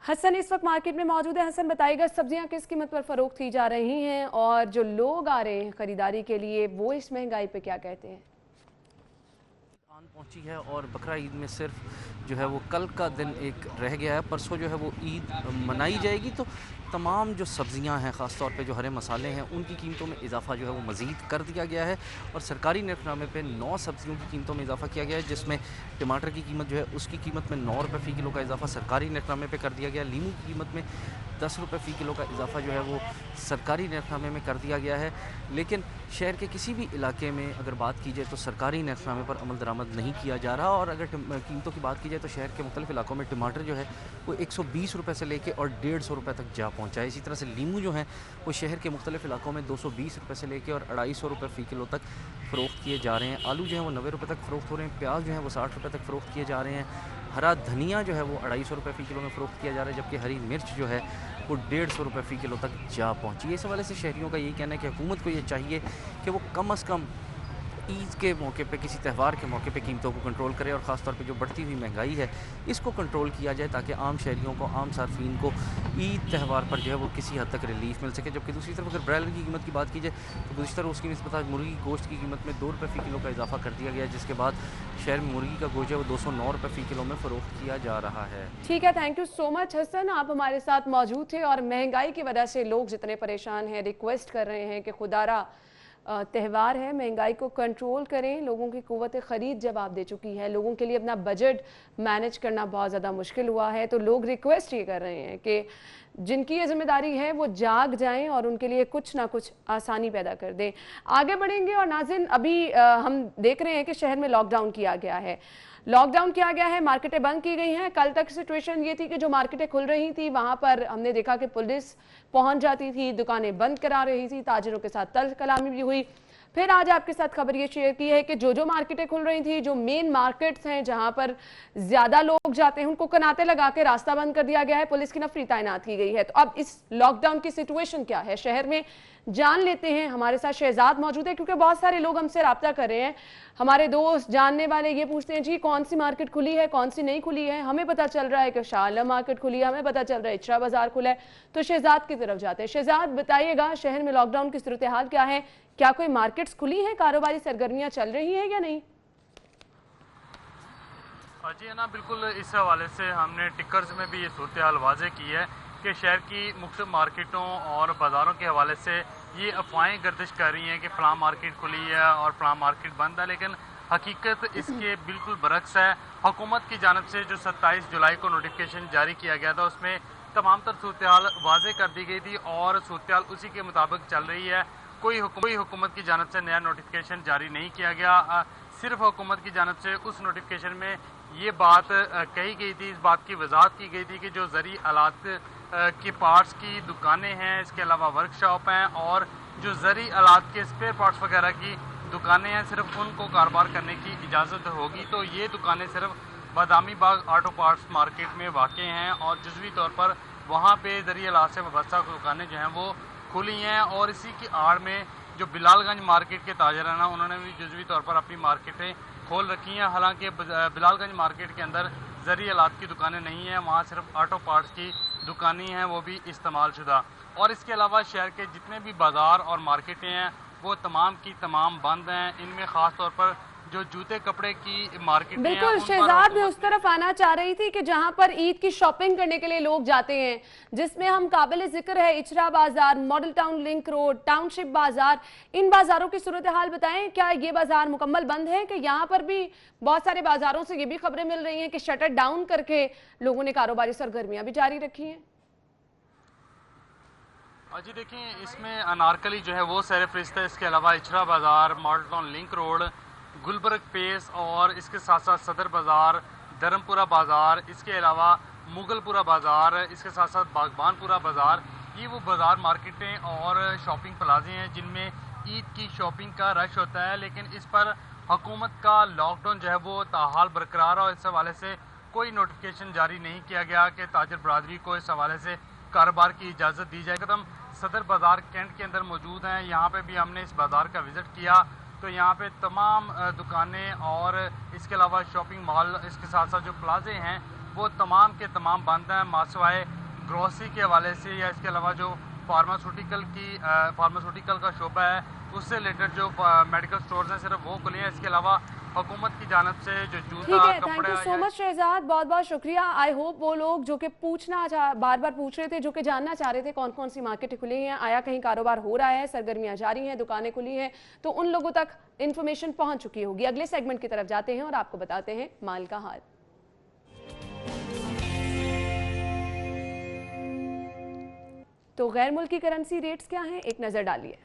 हसन इस वक्त मार्केट में मौजूद है। हसन, बताइएगा सब्जियां किस कीमत पर फरोख्त की जा रही हैं, और जो लोग आ रहे हैं खरीदारी के लिए वो इस महंगाई पे क्या कहते हैं? आन पहुंची है और बकरा ईद में सिर्फ जो है वो कल का दिन एक रह गया है। परसों जो है वो ईद मनाई जाएगी, तो तमाम जो सब्ज़ियां हैं, ख़ास तौर पे जो हरे मसाले हैं, उनकी कीमतों में इजाफा जो है वो मज़ीद कर दिया गया है। और सरकारी निर्खनामे पे 9 सब्ज़ियों की कीमतों में इजाफा किया गया है, जिसमें टमाटर की कीमत जो है उसकी कीमत में 9 रुपये फ़ी किलो का इजाफा सरकारी निर्खनामे पे कर दिया गया। लीमू की कीमत में 10 रुपये फ़ी किलो का इजाफा जो है वो सरकारी निर्खनामे में कर दिया गया है। लेकिन शहर के किसी भी इलाके में अगर बात की जाए तो सरकारी निर्खनामे पर अमल दरामद नहीं किया जा रहा। और अगर कीमतों की बात की जाए तो शहर के मुख्तलिफ इलाकों में टमाटर जो है वो 120 रुपये से लेके और 150 रुपये तक जा पहुँचा है। इसी तरह से लीमू जो है वो शहर के मुख्तलिफ इलाकों में 220 रुपये से लेके और 250 रुपये फ़ी किलो तक फ़रोख्त किए जा रहे हैं। आलू जो है वो 90 रुपये तक फ़रोख्त हो रहे हैं। प्याज जो है वो 60 रुपये तक फ़रोख्त किए जा रहे हैं। हरा धनिया जो है वो 250 रुपये फ़ी किलो में फ़रोख्त किया जा रहा है, जबकि हरी मिर्च जो है वो 150 रुपये फ़ी किलो तक जा पहुँची है। इस हवाले से शहरियों का यही कहना है कि हुकूमत को ये चाहिए कि वो कम अज़ कम ईद के मौके पे, किसी त्यौहार के मौके पे कीमतों को कंट्रोल करे, और ख़ास तौर पे जो बढ़ती हुई महंगाई है इसको कंट्रोल किया जाए, ताकि आम शहरियों को, आम सार्फिन को ईद त्यौहार पर जो है वो किसी हद तक रिलीफ मिल सके। जबकि दूसरी तरफ अगर ब्रायलर की कीमत की बात की जाए तो गुज़िश्ता रोज़ की निस्बत आज मुर्गी गोश्त की कीमत में 2 रुपये फ़ी किलो का इजाफा कर दिया गया, जिसके बाद शहर में मुर्गी का गोश्त है वो 209 रुपये फ़ी किलो में फ़रोख्त किया जा रहा है। ठीक है, thank you so much Hasan, आप हमारे साथ मौजूद थे। और महंगाई की वजह से लोग जितने परेशान हैं, रिक्वेस्ट कर रहे हैं कि खुदारा त्यौहार है, महंगाई को कंट्रोल करें। लोगों की क़ुव्वत ख़रीद जवाब दे चुकी है, लोगों के लिए अपना बजट मैनेज करना बहुत ज़्यादा मुश्किल हुआ है। तो लोग रिक्वेस्ट ये कर रहे हैं कि जिनकी ये जिम्मेदारी है वो जाग जाएं और उनके लिए कुछ ना कुछ आसानी पैदा कर दें। आगे बढ़ेंगे। और नाज़रीन, अभी हम देख रहे हैं कि शहर में लॉकडाउन किया गया है, लॉकडाउन किया गया है, मार्केटें बंद की गई हैं। कल तक सिचुएशन ये थी कि जो मार्केटें खुल रही थी वहाँ पर हमने देखा कि पुलिस पहुँच जाती थी, दुकानें बंद करा रही थी, ताजिरों के साथ तल्ख कलामी भी हुई। फिर आज आपके साथ खबर ये शेयर की है कि जो मार्केटें खुल रही थी, जो मेन मार्केट्स हैं जहां पर ज्यादा लोग जाते हैं, उनको कनाते लगा के रास्ता बंद कर दिया गया है, पुलिस की नफरी तैनात की गई है। तो अब इस लॉकडाउन की सिचुएशन क्या है शहर में, जान लेते हैं। हमारे साथ शहजाद मौजूद है, क्योंकि बहुत सारे लोग हमसे रब्ता कर रहे हैं, हमारे दोस्त जानने वाले ये पूछते हैं जी कौन सी मार्केट खुली है, कौन सी नहीं खुली है। हमें पता चल रहा है कि शाह आलम मार्केट खुली है, हमें पता चल रहा है इचरा बाजार खुला है। तो शहजाद की तरफ जाते हैं। शहजाद, बताइएगा शहर में लॉकडाउन की सूरत हाल क्या है, क्या कोई मार्केट्स खुली हैं, कारोबारी सरगर्मियां चल रही हैं या नहीं? जी है ना, बिल्कुल। इस हवाले से हमने टिकर्स में भी ये सूरत हाल वाज़े की है कि शहर की मुख्तलिफ मार्केटों और बाज़ारों के हवाले से ये अफवाहें गर्दिश कर रही हैं कि फ़लाँ मार्केट खुली है और फ़लाँ मार्केट बंद है, लेकिन हकीकत इसके बिल्कुल बरक्स है। हुकूमत की जानिब से जो 27 जुलाई को नोटिफिकेशन जारी किया गया था, उसमें तमाम तर सूरत हाल वाज़े कर दी गई थी और सूरत हाल उसी के मुताबिक चल रही है। कोई हुकूमत की जानिब से नया नोटिफिकेशन जारी नहीं किया गया। सिर्फ हुकूमत की जानिब से उस नोटिफिकेशन में ये बात कही गई थी, इस बात की वजाहत की गई थी कि जो ज़रूरी आलात के पार्ट्स की दुकानें हैं, इसके अलावा वर्कशॉप हैं और जो ज़रूरी आलात के स्पेयर पार्ट्स वगैरह की दुकानें हैं, सिर्फ उनको कारोबार करने की इजाज़त होगी। तो ये दुकानें सिर्फ Badami Bagh auto parts market में वाक़ हैं और जुज़वी तौर पर वहाँ पे ज़रूरी आलात से वाबस्ता दुकानें जो हैं वो खुली हैं। और इसी की आड़ में जो बिलालगंज मार्केट के ताजर हैं ना, उन्होंने भी जुज़वी तौर पर अपनी मार्केटें खोल रखी हैं। हालांकि बिलालगंज मार्केट के अंदर ज़रूरी आलात की दुकानें नहीं हैं, वहाँ सिर्फ ऑटो पार्ट्स की दुकानें हैं, वो भी इस्तेमाल शुदा। और इसके अलावा शहर के जितने भी बाज़ार और मार्केटें हैं वो तमाम की तमाम बंद हैं। इनमें ख़ास तौर पर जो जूते कपड़े की मार्केट बिल्कुल शहजाद, मैं उस तरफ आना चाह रही थी कि जहां पर ईद की शॉपिंग करने के लिए लोग जाते हैं, जिसमें हम काबिल जिक्र है Ichhra Bazaar, model town link road, township बाजार, इन बाजारों की सूरत हाल बताएं। क्या ये बाजार मुकम्मल बंद है कि यहाँ पर भी बहुत सारे बाजारों से ये भी खबरें मिल रही हैं कि शटर डाउन करके लोगों ने कारोबारी सरगर्मियां भी जारी रखी हैं? जी देखिए, इसमें अनारकली जो है वो सैर फरिश्ता है, इसके अलावा Ichhra Bazaar, model town link road, Gulberg Pace और इसके साथ साथ सदर बाज़ार, धर्मपुरा बाज़ार, इसके अलावा मुगलपुरा बाज़ार, इसके साथ साथ बागबानपुरा बाज़ार, ये वो बाज़ार मार्केटें और शॉपिंग प्लाजे हैं जिनमें ईद की शॉपिंग का रश होता है। लेकिन इस पर हुकूमत का लॉकडाउन जो है वो ताहाल बरकरार है और इस हवाले से कोई नोटिफिकेशन जारी नहीं किया गया कि ताजर बरदरी को इस हवाले से कारोबार की इजाज़त दी जाए। हम सदर बाज़ार कैंट के अंदर मौजूद हैं, यहाँ पे भी हमने इस बाज़ार का विज़िट किया तो यहाँ पे तमाम दुकानें और इसके अलावा शॉपिंग मॉल, इसके साथ साथ जो प्लाजे हैं वो तमाम के तमाम बंद हैं, मासवाए ग्रोसरी के हवाले से या इसके अलावा जो फार्मास्यूटिकल का शोबा है उससे रिलेटेड जो मेडिकल स्टोर्स हैं सिर्फ वो खुले हैं। इसके अलावा हुकूमत की जानब से जो जूता कपड़े। Thank you so much Shahzad, बहुत बहुत शुक्रिया। आई होप वो लोग जो कि बार बार पूछ रहे थे, जो कि जानना चाह रहे थे कौन कौन सी मार्केटें खुली हैं, आया कहीं कारोबार हो रहा है, सरगर्मियां जारी हैं, दुकानें खुली हैं, तो उन लोगों तक इन्फॉर्मेशन पहुंच चुकी होगी। अगले सेगमेंट की तरफ जाते हैं और आपको बताते हैं माल का हाल। तो गैर मुल्की करेंसी रेट्स क्या हैं, एक नजर डालिए।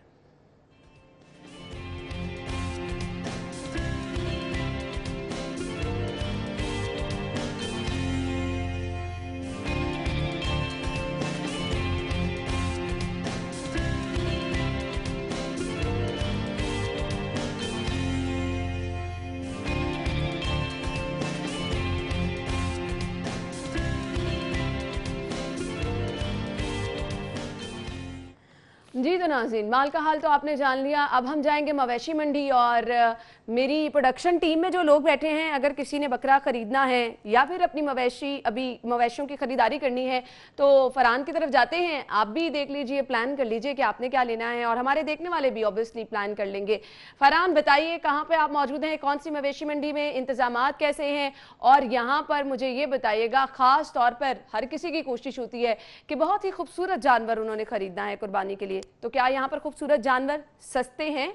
जी तो नाज़रीन, माल का हाल तो आपने जान लिया। अब हम जाएंगे मवेशी मंडी और मेरी प्रोडक्शन टीम में जो लोग बैठे हैं, अगर किसी ने बकरा ख़रीदना है या फिर अपनी मवेशियों की ख़रीदारी करनी है तो फरहान की तरफ जाते हैं। आप भी देख लीजिए, प्लान कर लीजिए कि आपने क्या लेना है और हमारे देखने वाले भी ऑब्वियसली प्लान कर लेंगे। फरहान बताइए कहाँ पर आप मौजूद हैं, कौन सी मवेशी मंडी में, इंतज़ामात कैसे हैं, और यहाँ पर मुझे ये बताइएगा ख़ास तौर पर हर किसी की कोशिश होती है कि बहुत ही खूबसूरत जानवर उन्होंने ख़रीदना है कुर्बानी के लिए, तो क्या यहाँ पर खूबसूरत जानवर सस्ते हैं?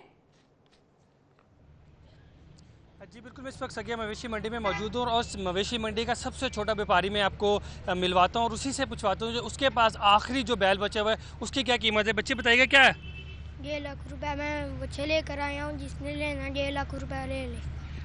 जी बिल्कुल, मैं इस वक्त सगिया मवेशी मंडी में मौजूद हूँ और उस मवेशी मंडी का सबसे छोटा व्यापारी मैं आपको मिलवाता हूँ और उसी से पूछवाता हूँ जो उसके पास आखिरी जो बैल बचा हुआ है उसकी क्या कीमत है। बच्चे बताइएगा क्या है? 1.5 लाख रुपए मैं बच्चे लेकर आया हूँ, जिसने लेना 1.5 लाख रुपए ले ले।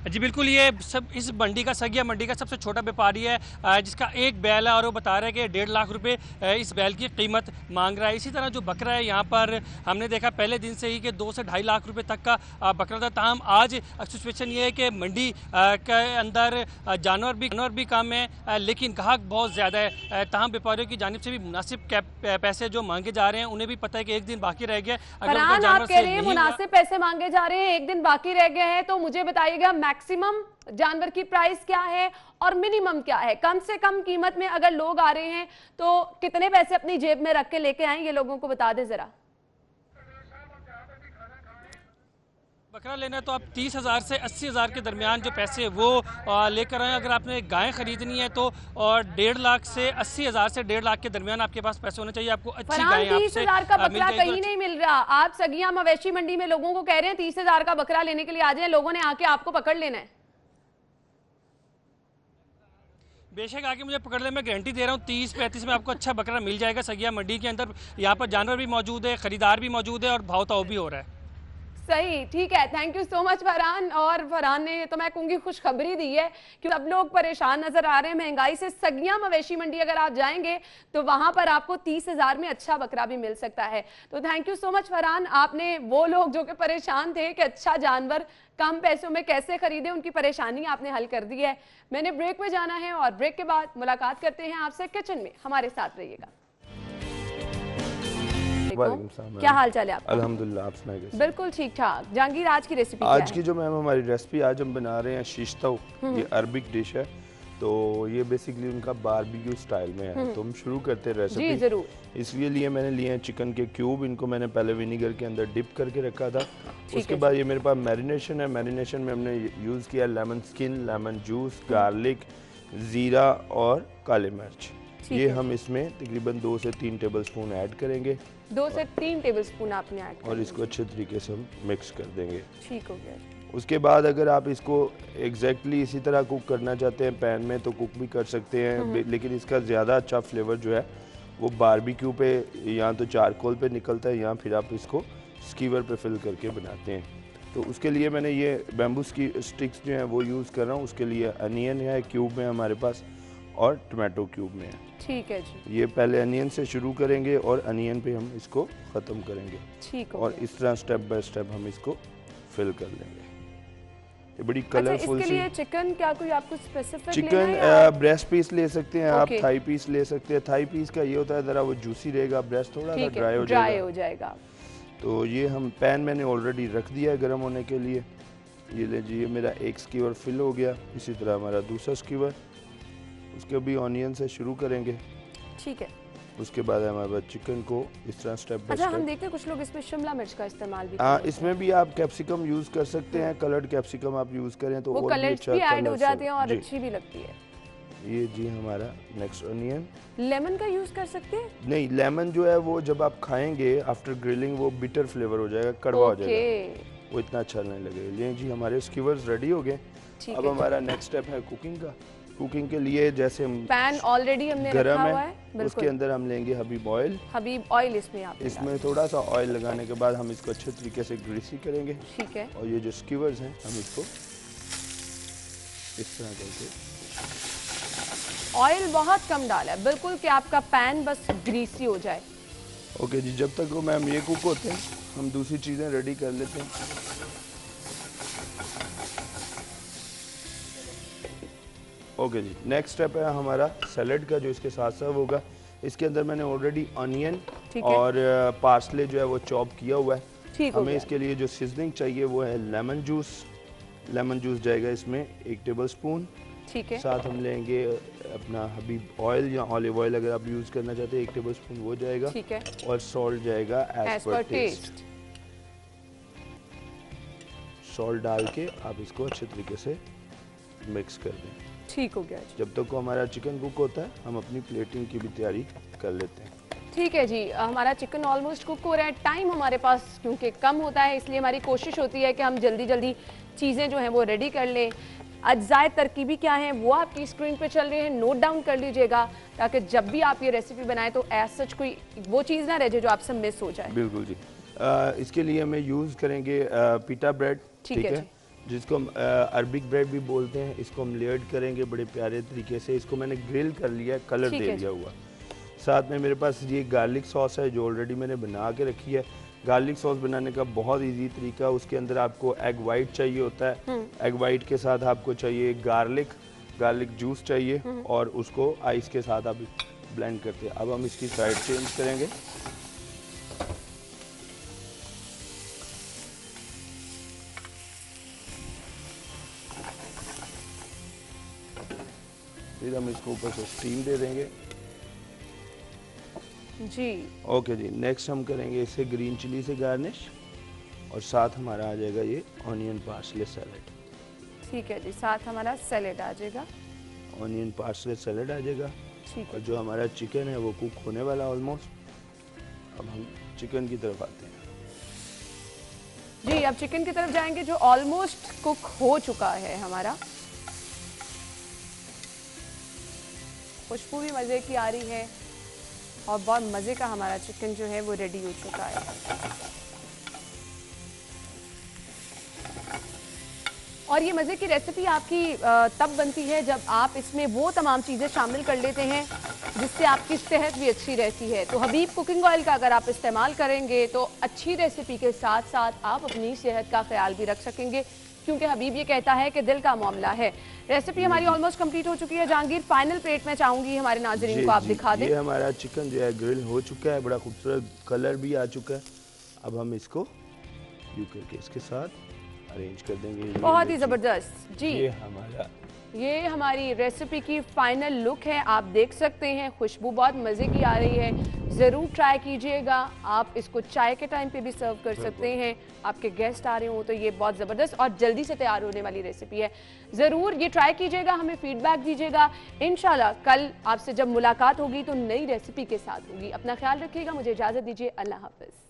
जी बिल्कुल, ये सब इस मंडी का सगिया मंडी का सबसे छोटा व्यापारी है जिसका एक बैल है और वो बता रहा है कि 1.5 लाख रुपए इस बैल की कीमत मांग रहा है। इसी तरह जो बकरा है यहाँ पर हमने देखा पहले दिन से ही कि 2 से 2.5 लाख रुपए तक का बकरा था। ताहम आज सिचुएशन ये है कि मंडी के अंदर जानवर भी कम है लेकिन ग्राहक बहुत ज़्यादा है। ताहम व्यापारियों की जानिब से भी मुनासिब पैसे जो मांगे जा रहे हैं, उन्हें भी पता है कि एक दिन बाकी रह गया। फरहान, आप कह रहे हैं मुनासिब पैसे मांगे जा रहे हैं, एक दिन बाकी रह गया है, तो मुझे बताइएगा मैक्सिमम जानवर की प्राइस क्या है और मिनिमम क्या है? कम से कम कीमत में अगर लोग आ रहे हैं तो कितने पैसे अपनी जेब में रख के लेके आए, ये लोगों को बता दे जरा। बकरा लेना तो आप 30,000 से 80,000 के दरमियान जो पैसे वो लेकर आए। अगर आपने गाय खरीदनी है तो और 1.5 लाख से 80,000 से 1.5 लाख के दरमियान आपके पास पैसे होने चाहिए। आपको अच्छी गाय 30,000 का बकरा कहीं नहीं मिल रहा। आप सगिया मवेशी मंडी में लोगों को कह रहे हैं 30,000 का बकरा लेने के लिए आ जाए, लोगों ने आके आपको पकड़ लेना है। बेशक आके मुझे पकड़ ले, मैं गारंटी दे रहा हूँ 30-35 में आपको अच्छा बकरा मिल जाएगा सगिया मंडी के अंदर। यहाँ पर जानवर भी मौजूद है, खरीदार भी मौजूद है और भाव ताव भी हो रहा है। सही, ठीक है। Thank you so much Farhan. और फरहान ने तो मैं कहूँगी खुशखबरी दी है कि सब लोग परेशान नजर आ रहे हैं महंगाई से। सगिया मवेशी मंडी अगर आप जाएंगे तो वहां पर आपको 30,000 में अच्छा बकरा भी मिल सकता है। तो thank you so much Farhan, आपने वो लोग जो कि परेशान थे कि अच्छा जानवर कम पैसों में कैसे खरीदे, उनकी परेशानी आपने हल कर दी है। मैंने ब्रेक में जाना है और ब्रेक के बाद मुलाकात करते हैं आपसे किचन में। हमारे साथ रहिएगा। क्या हाल चाल है आपका? अल्हम्दुलिल्लाह, आप सुनाइए। बिल्कुल ठीक ठाक। जहांगीर, आज की रेसिपी आज की जो मैम हमारी रेसिपी आज हम बना रहे हैं शीशताऊ। ये अरबिक डिश है, तो ये बेसिकली उनका बारबेक्यू स्टाइल में है। तो हम शुरू करते हैं रेसिपी। जी जरूर। इसके लिए मैंने लिए हैं चिकन के क्यूब। इनको मैंने पहले विनीगर के अंदर डिप करके रखा था। उसके बाद ये मेरे पास मैरिनेशन है। मैरिनेशन में हमने यूज़ किया lemon skin, lemon juice, garlic, ज़ीरा और काली मिर्च। ये हम इसमें तकरीबन 2 से 3 टेबलस्पून ऐड करेंगे। 2 से 3 टेबलस्पून आपने ऐड और इसको अच्छे तरीके से हम मिक्स कर देंगे। ठीक हो गया। उसके बाद अगर आप इसको एग्जैक्टली इसी तरह कुक करना चाहते हैं पैन में तो कुक भी कर सकते हैं, लेकिन इसका ज़्यादा अच्छा फ्लेवर जो है वो बारबेक्यू पे या तो चारकोल पे निकलता है या फिर आप इसको स्कीवर पे फिल करके बनाते हैं। तो उसके लिए मैंने ये बैम्बू की स्टिक्स जो हैं वो यूज़ कर रहा हूँ। उसके लिए अनियन है क्यूब में हमारे पास और टमाटो क्यूब में है। ठीक है जी। ये पहले अनियन से शुरू करेंगे और अनियन पे हम इसको ख़त्म करेंगे। ठीक है। और इस तरह स्टेप बाय स्टेप हम इसको फिल कर लेंगे। ये बड़ी कलरफुल इसके लिए चिकन क्या कोई आपको स्पेसिफिक चिकन ब्रेस्ट पीस ले सकते हैं आप, थाई पीस ले सकते हैं। थाई पीस का ये होता है ज़रा वो जूसी रहेगा, ब्रेस्ट थोड़ा सा ड्राई हो जाएगा। तो ये हम पैन मैंने ऑलरेडी रख दिया है गर्म होने के लिए। ये लीजिए मेरा एक स्कीवर फिल हो गया, इसी तरह हमारा दूसरा स्कीवर। उसके भी ऑनियन से शुरू करेंगे। ठीक है। उसके बाद हमारे पास चिकन को इस तरह स्टेप बाय स्टेप। हम देखते हैं कुछ लोग इसमें शिमला मिर्च का इस्तेमाल भी इसमें भी आप कैप्सिकम यूज कर सकते हैं। कलर्ड कैप्सिकम आप यूज करें तो वो कलर्स भी ऐड हो जाते हैं और अच्छी भी लगती है। ये जी हमारा नेक्स्ट ऑनियन। लेमन का यूज कर सकते हैं? नहीं, लेमन जो है वो जब आप खाएंगे आफ्टर ग्रिलिंग वो बिटर फ्लेवर हो जाएगा, कड़वा हो जाएगा, वो इतना अच्छा नहीं लगेगा। ये जी हमारे स्कीवर्स रेडी हो गए। अब हमारा नेक्स्ट स्टेप है कुकिंग का। कुकिंग के लिए जैसे पैन ऑलरेडी हमने रखा हुआ है, उसके अंदर हम लेंगे हबीब ऑयल। हबीब ऑयल इसमें थोड़ा सा ऑयल लगाने के बाद हम इसको अच्छे तरीके से ग्रीसी करेंगे। ठीक है। और ये जो स्कीवर्स हैं हम इसको इस तरह करके ऑयल बहुत कम डाला है बिल्कुल कि आपका पैन बस ग्रीसी हो जाए। ओके जी, जब तक वो मैम ये कुक होते हैं हम दूसरी चीज़ें रेडी कर लेते हैं। ओके जी, नेक्स्ट स्टेप है हमारा सैलेड का जो इसके साथ सर्व होगा। इसके अंदर मैंने ऑलरेडी अनियन और पार्सले जो है वो चॉप किया हुआ है। हमें इसके लिए जो सीजनिंग चाहिए वो है लेमन जूस। लेमन जूस जाएगा इसमें 1 टेबलस्पून। ठीक है। साथ हम लेंगे अपना हबीब ऑयल या ऑलिव ऑयल अगर आप यूज़ करना चाहते हैं 1 टेबलस्पून वो जाएगा। ठीक है। और सॉल्ट जाएगा एज पर टेस्ट। सॉल्ट डाल के आप इसको अच्छे तरीके से मिक्स कर दें। ठीक हो गया। जब तक हमारा चिकन कुक होता है हम अपनी प्लेटिंग की भी तैयारी कर लेते हैं। ठीक है जी, हमारा चिकन ऑलमोस्ट कुक हो रहा है। टाइम हमारे पास क्योंकि कम होता है इसलिए हमारी कोशिश होती है कि हम जल्दी जल्दी चीज़ें जो हैं वो रेडी कर लें। अज्जाए तरकीबी क्या हैं वो आपकी स्क्रीन पे चल रहे हैं, नोट डाउन कर लीजिएगा ताकि जब भी आप ये रेसिपी बनाएं तो एज सच कोई वो चीज़ ना रह जाए जो आपसे मिस हो जाए। बिल्कुल जी। इसके लिए हमें यूज़ करेंगे पीटा ब्रेड। ठीक है, जिसको हम अरबिक ब्रेड भी बोलते हैं। इसको हम लेयर्ड करेंगे बड़े प्यारे तरीके से। इसको मैंने ग्रिल कर लिया, कलर दे दिया हुआ। साथ में मेरे पास ये गार्लिक सॉस है जो ऑलरेडी मैंने बना के रखी है। गार्लिक सॉस बनाने का बहुत इजी तरीका, उसके अंदर आपको एग वाइट चाहिए होता है। एग वाइट के साथ आपको चाहिए गार्लिक जूस चाहिए और उसको आइस के साथ आप ब्लेंड करते हैं। अब हम इसकी साइड चेंज करेंगे। फिर हम इसको ऊपर से स्टीम दे देंगे जी। ओके जी, नेक्स्ट हम करेंगे इसे ग्रीन चिली से गार्निश और साथ हमारा आ जाएगा ये ऑनियन पार्सले सैलेड। ठीक है जी, साथ हमारा सैलेड आ जाएगा, ऑनियन पार्सले सैलेड आ जाएगा। ठीक है। और जो हमारा चिकन है वो कुक होने वाला ऑलमोस्ट। अब हम चिकन की तरफ आते हैं जी। अब चिकन की तरफ जाएंगे जो ऑलमोस्ट कुक हो चुका है हमारा। खुशबू भी मज़े की आ रही है और बहुत मज़े का हमारा चिकन जो है वो रेडी हो चुका है। और ये मज़े की रेसिपी आपकी तब बनती है जब आप इसमें वो तमाम चीज़ें शामिल कर लेते हैं जिससे आपकी सेहत भी अच्छी रहती है। तो हबीब कुकिंग ऑयल का अगर आप इस्तेमाल करेंगे तो अच्छी रेसिपी के साथ साथ आप अपनी सेहत का ख्याल भी रख सकेंगे, क्योंकि हबीब ये कहता है कि दिल का मामला है। रेसिपी हमारी ऑलमोस्ट कंप्लीट हो चुकी है। जहांगीर, फाइनल प्लेट में चाहूंगी हमारे नाज़रीन को आप दिखा दें। ये हमारा चिकन जो है ग्रिल हो चुका है, बड़ा खूबसूरत कलर भी आ चुका है। अब हम इसको यूं करके इसके साथ अरेंज कर देंगे। बहुत ही ज़बरदस्त जी। ये हमारी रेसिपी की फाइनल लुक है, आप देख सकते हैं। खुशबू बहुत मज़े की आ रही है, ज़रूर ट्राई कीजिएगा। आप इसको चाय के टाइम पे भी सर्व कर सकते हैं, आपके गेस्ट आ रहे हो तो ये बहुत ज़बरदस्त और जल्दी से तैयार होने वाली रेसिपी है। ज़रूर ये ट्राई कीजिएगा, हमें फीडबैक दीजिएगा। इंशाल्लाह कल आपसे जब मुलाकात होगी तो नई रेसिपी के साथ होगी। अपना ख्याल रखिएगा, मुझे इजाज़त दीजिए, अल्लाह हाफ़िज़।